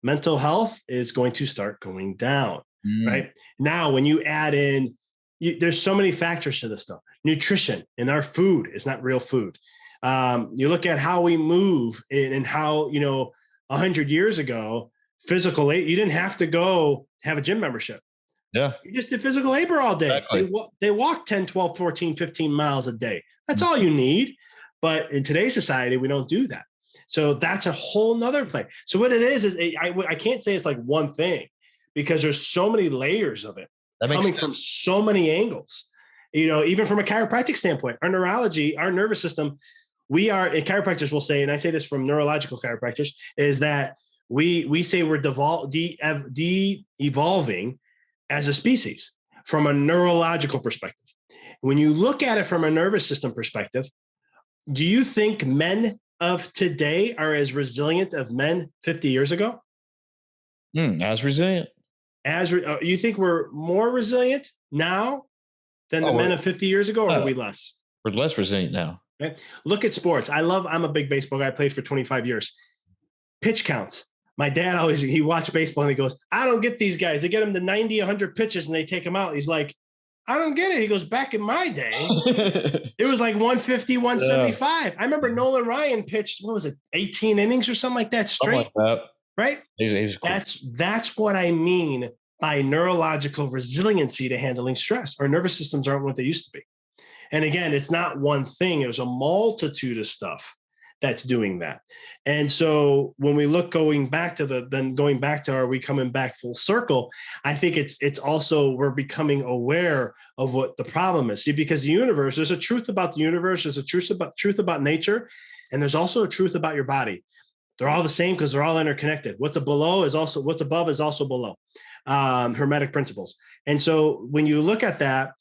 mental health is going to start going down, right? Now, when you add in, there's so many factors to this stuff. Nutrition in our food is not real food. You look at how we move and how, 100 years ago, physical, you didn't have to go have a gym membership. Yeah. You just did physical labor all day. Exactly. They walk 10, 12, 14, 15 miles a day. That's all you need. But in today's society, we don't do that. So that's a whole nother play. So what it is I can't say it's like one thing, because there's so many layers of it coming from so many angles. Even from a chiropractic standpoint, our neurology, our nervous system, and chiropractors will say, and I say this from neurological chiropractors, is that we say we're de-evolving as a species from a neurological perspective. When you look at it from a nervous system perspective, do you think men of today are as resilient as men 50 years ago? As resilient. You think we're more resilient now than the men of 50 years ago, or are we less? We're less resilient now. Okay. Look at sports. I'm a big baseball guy. I played for 25 years. Pitch counts. My dad he watched baseball and he goes, I don't get these guys. They get them to 90, 100 pitches and they take them out. He's like, I don't get it. He goes, back in my day, it was like 150, 175. Yeah. I remember Nolan Ryan pitched, 18 innings or something like that straight. Like that. Right? He's cool. That's what I mean by neurological resiliency to handling stress. Our nervous systems aren't what they used to be. And again, it's not one thing. There's a multitude of stuff that's doing that. And so when we look going back to are we coming back full circle? I think it's also, we're becoming aware of what the problem is. See, because the universe, there's a truth about the universe, there's a truth about nature, and there's also a truth about your body. They're all the same because they're all interconnected. What's above is also below. Hermetic principles. And so when you look at that,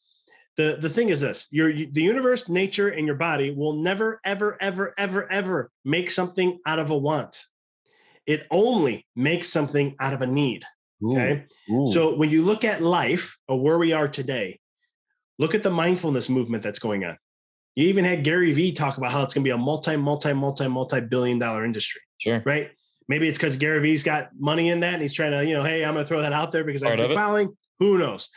the thing is this: the universe, nature, and your body will never, ever, ever, ever, ever make something out of a want. It only makes something out of a need. Okay. Ooh. So when you look at life or where we are today, look at the mindfulness movement that's going on. You even had Gary Vee talk about how it's going to be a multi-billion-dollar industry. Sure. Right. Maybe it's because Gary Vee's got money in that and he's trying to, hey, I'm going to throw that out there because I've been following. Who knows?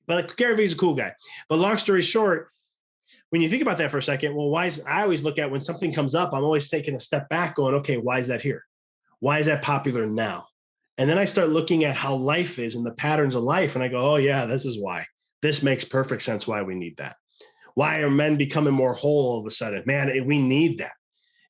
But Gary Vee's a cool guy. But long story short, when you think about that for a second, well, I always look at when something comes up, I'm always taking a step back going, okay, why is that here? Why is that popular now? And then I start looking at how life is and the patterns of life. And I go, oh yeah, this is why. This makes perfect sense why we need that. Why are men becoming more whole all of a sudden? Man, we need that.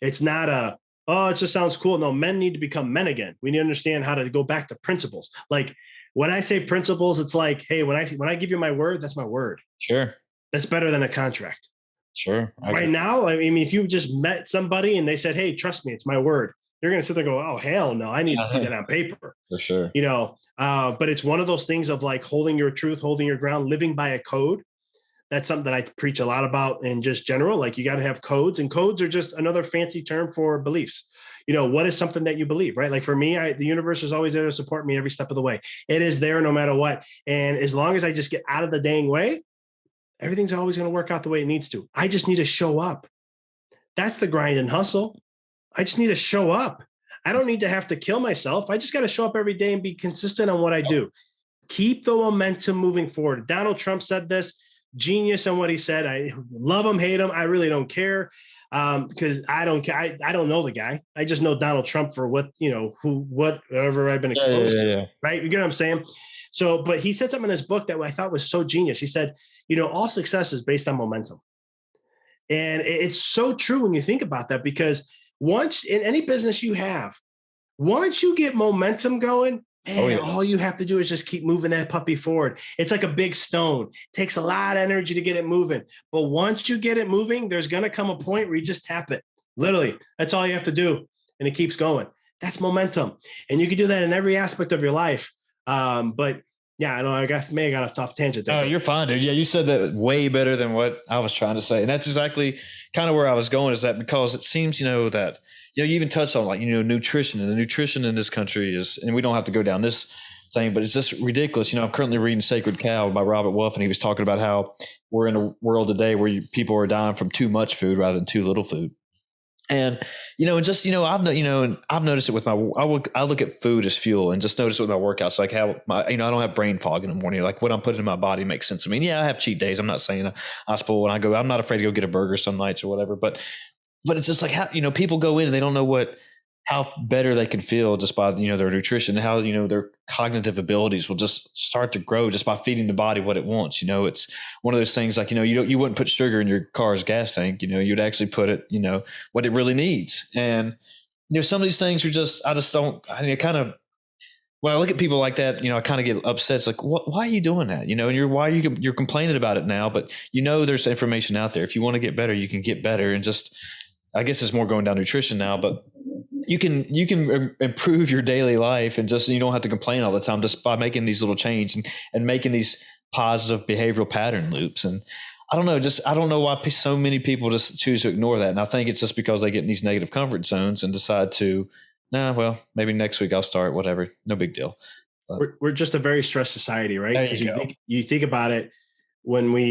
It's not it just sounds cool. No, men need to become men again. We need to understand how to go back to principles. Like, when I say principles, it's like, hey, when I give you my word, that's my word. Sure. That's better than a contract. Sure. Right now, I mean, if you just met somebody and they said, hey, trust me, it's my word, you're going to sit there and go, oh, hell no, I need to see that on paper. For sure. But it's one of those things of like holding your truth, holding your ground, living by a code. That's something that I preach a lot about in just general. Like, you got to have codes, and codes are just another fancy term for beliefs. What is something that you believe, right? Like for me, the universe is always there to support me every step of the way. It is there no matter what. And as long as I just get out of the dang way, everything's always going to work out the way it needs to. I just need to show up. That's the grind and hustle. I just need to show up. I don't need to have to kill myself. I just got to show up every day and be consistent on what I do. Keep the momentum moving forward. Donald Trump said this, genius on what he said. I love him, hate him. I really don't care. Because I don't care. I don't know the guy. I just know Donald Trump for whatever I've been exposed to. Right. You get what I'm saying? So, but he said something in his book that I thought was so genius. He said, all success is based on momentum. And it's so true when you think about that, because once in any business you have, once you get momentum going, Oh And yeah. all you have to do is just keep moving that puppy forward. It's like a big stone. It takes a lot of energy to get it moving. But once you get it moving, there's going to come a point where you just tap it. Literally, that's all you have to do. And it keeps going. That's momentum. And you can do that in every aspect of your life. But yeah, I know I got a tough tangent there. Oh, you're fine, dude. Yeah, you said that way better than what I was trying to say. And that's exactly kind of where I was going, is that because it seems, that, you even touched on, like, nutrition, and the nutrition in this country is, and we don't have to go down this thing, but it's just ridiculous. I'm currently reading Sacred Cow by Robert Wolf, and he was talking about how we're in a world today where people are dying from too much food rather than too little food. And, and just, I've noticed it with I look at food as fuel, and just notice it with my workouts, like how I don't have brain fog in the morning. Like what I'm putting in my body makes sense. I mean, yeah, I have cheat days. I'm not saying I spoil when I go, I'm not afraid to go get a burger some nights or whatever, but it's just like how, people go in and they don't know how better they can feel just by, their nutrition, and how, their cognitive abilities will just start to grow just by feeding the body what it wants. It's one of those things, like, you wouldn't put sugar in your car's gas tank, you'd actually put it, what it really needs. And, some of these things are just, I just don't, when I look at people like that, I kind of get upset. It's like, why are you doing that? And you're complaining about it now, but there's information out there. If you want to get better, you can get better. And just, I guess it's more going down nutrition now, but you can improve your daily life, and just, you don't have to complain all the time, just by making these little changes and making these positive behavioral pattern loops. And I don't know why so many people just choose to ignore that. And I think it's just because they get in these negative comfort zones and decide to, well, maybe next week I'll start, whatever, no big deal. But we're just a very stressed society, right? Because you think about it, when we,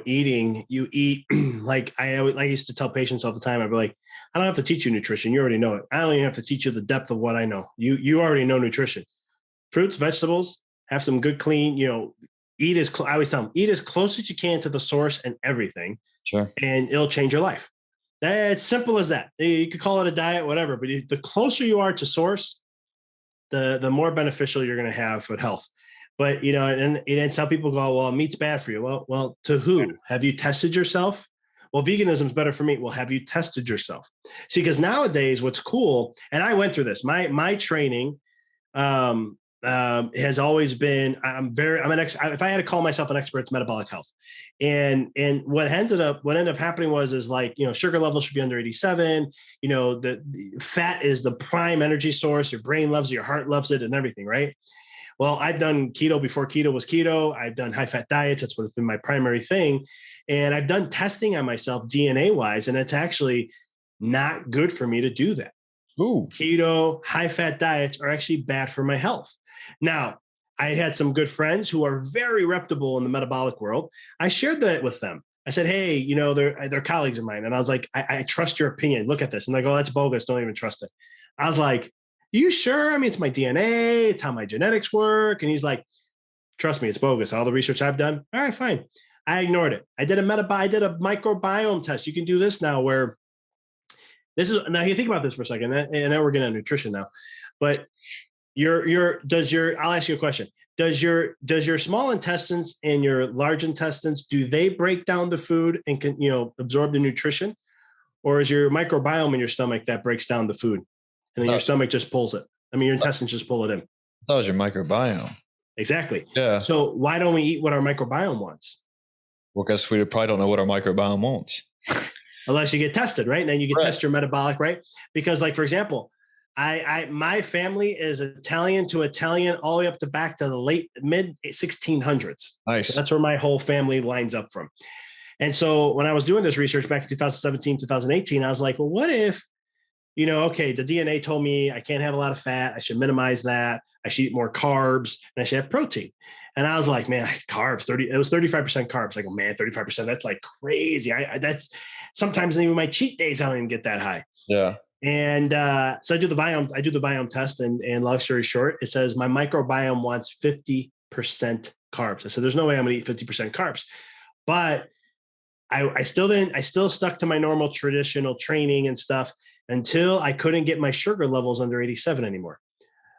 eating, you eat like I used to tell patients all the time. I'd be like, I don't have to teach you nutrition. You already know it. I don't even have to teach you the depth of what I know. You already know nutrition. Fruits, vegetables, have some good, clean, eat I always tell them, eat as close as you can to the source and everything. Sure. And it'll change your life. It's simple as that. You could call it a diet, whatever, but the closer you are to source, the more beneficial you're going to have for health. But, and some people go, well, meat's bad for you. Well, to who? Have you tested yourself? Well, veganism is better for meat. Well, have you tested yourself? See, because nowadays what's cool, and I went through this, my training has always been, if I had to call myself an expert, it's metabolic health. And what ended up happening is like, sugar levels should be under 87. The fat is the prime energy source. Your brain loves it, your heart loves it, and everything, right? Well, I've done keto before keto was keto. I've done high fat diets. That's what's been my primary thing. And I've done testing on myself DNA wise, and it's actually not good for me to do that. Ooh. Keto, high fat diets are actually bad for my health. Now, I had some good friends who are very reputable in the metabolic world. I shared that with them. I said, hey, they're colleagues of mine. And I was like, I trust your opinion. Look at this. And they go, that's bogus. Don't even trust it. I was like, you sure? I mean, it's my DNA. It's how my genetics work. And he's like, trust me, it's bogus. All the research I've done. All right, fine. I ignored it. I did a microbiome test. You can do this now where now you think about this for a second. And now we're getting on nutrition now, but I'll ask you a question. Does your small intestines and your large intestines, do they break down the food and can, absorb the nutrition? Or is your microbiome in your stomach that breaks down the food? And then your stomach just pulls it. I mean, your intestines just pull it in. That was your microbiome. Exactly. Yeah. So why don't we eat what our microbiome wants? Well, because we probably don't know what our microbiome wants. Unless you get tested, right? And then you can test your metabolic, right? Because, like, for example, my family is Italian all the way up to back to the mid 1600s. Nice. So that's where my whole family lines up from. And so when I was doing this research back in 2017, 2018, I was like, well, what if, okay, the DNA told me I can't have a lot of fat. I should minimize that. I should eat more carbs and I should have protein. And I was like, man, carbs, it was 35% carbs. I go, man, 35%, that's like crazy. That's sometimes even my cheat days, I don't even get that high. Yeah. And so I do the biome test, and long story short, it says my microbiome wants 50% carbs. I said, there's no way I'm going to eat 50% carbs, but I still stuck to my normal traditional training and stuff until I couldn't get my sugar levels under 87 anymore.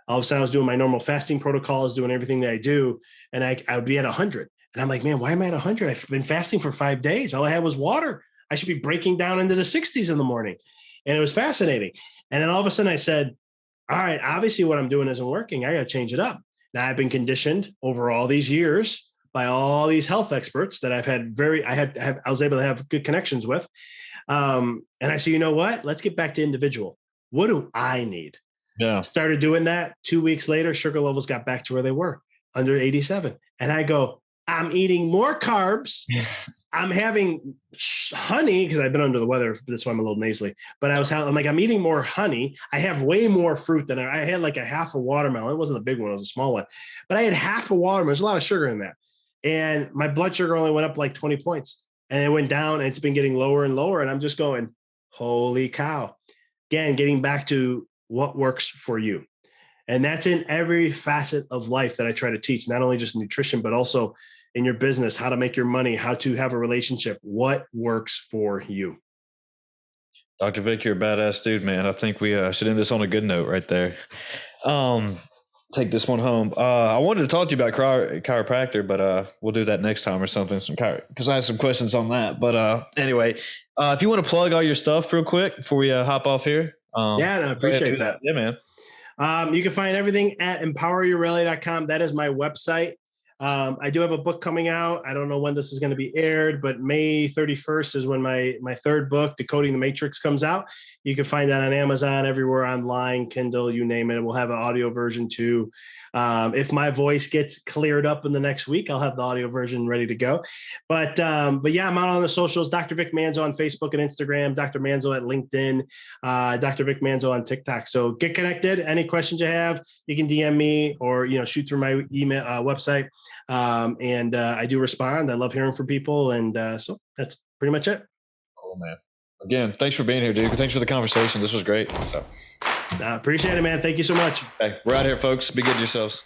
All of a sudden I was doing my normal fasting protocols, doing everything that I do. And I would be at 100. And I'm like, man, why am I at 100? I've been fasting for 5 days. All I had was water. I should be breaking down into the 60s in the morning. And it was fascinating. And then all of a sudden I said, all right, obviously what I'm doing isn't working. I got to change it up. Now I've been conditioned over all these years by all these health experts that I was able to have good connections with. And I say, you know what? Let's get back to individual. What do I need? Yeah. Started doing that. 2 weeks later, sugar levels got back to where they were, under 87. And I go, I'm eating more carbs. I'm having honey because I've been under the weather. That's why I'm a little nasally. But I'm I'm eating more honey. I have way more fruit than I had, like a half a watermelon. It wasn't a big one. It was a small one. But I had half a watermelon. There's a lot of sugar in that. And my blood sugar only went up like 20 points. And it went down, and it's been getting lower and lower. And I'm just going, holy cow. Again, getting back to what works for you. And that's in every facet of life that I try to teach, not only just nutrition, but also in your business, how to make your money, how to have a relationship, what works for you. Dr. Vic, you're a badass dude, man. I think we should end this on a good note right there. Take this one home. I wanted to talk to you about chiropractor, but we'll do that next time or something. Because I have some questions on that. But anyway, if you want to plug all your stuff real quick before we hop off here. I appreciate that. Yeah, man. You can find everything at empoweryourrelly.com. That is my website. I do have a book coming out. I don't know when this is going to be aired, but May 31st is when my third book, Decoding the Matrix, comes out. You can find that on Amazon, everywhere online, Kindle, you name it. We'll have an audio version too. If my voice gets cleared up in the next week, I'll have the audio version ready to go. But yeah, I'm out on the socials. Dr. Vic Manzo on Facebook and Instagram, Dr. Manzo at LinkedIn, Dr. Vic Manzo on TikTok. So get connected. Any questions you have, you can DM me or, shoot through my email website. And I do respond. I love hearing from people. And so that's pretty much it. Cool, man. Again, thanks for being here, dude. Thanks for the conversation. This was great. So appreciate it, man. Thank you so much. Okay, we're out here, folks. Be good to yourselves.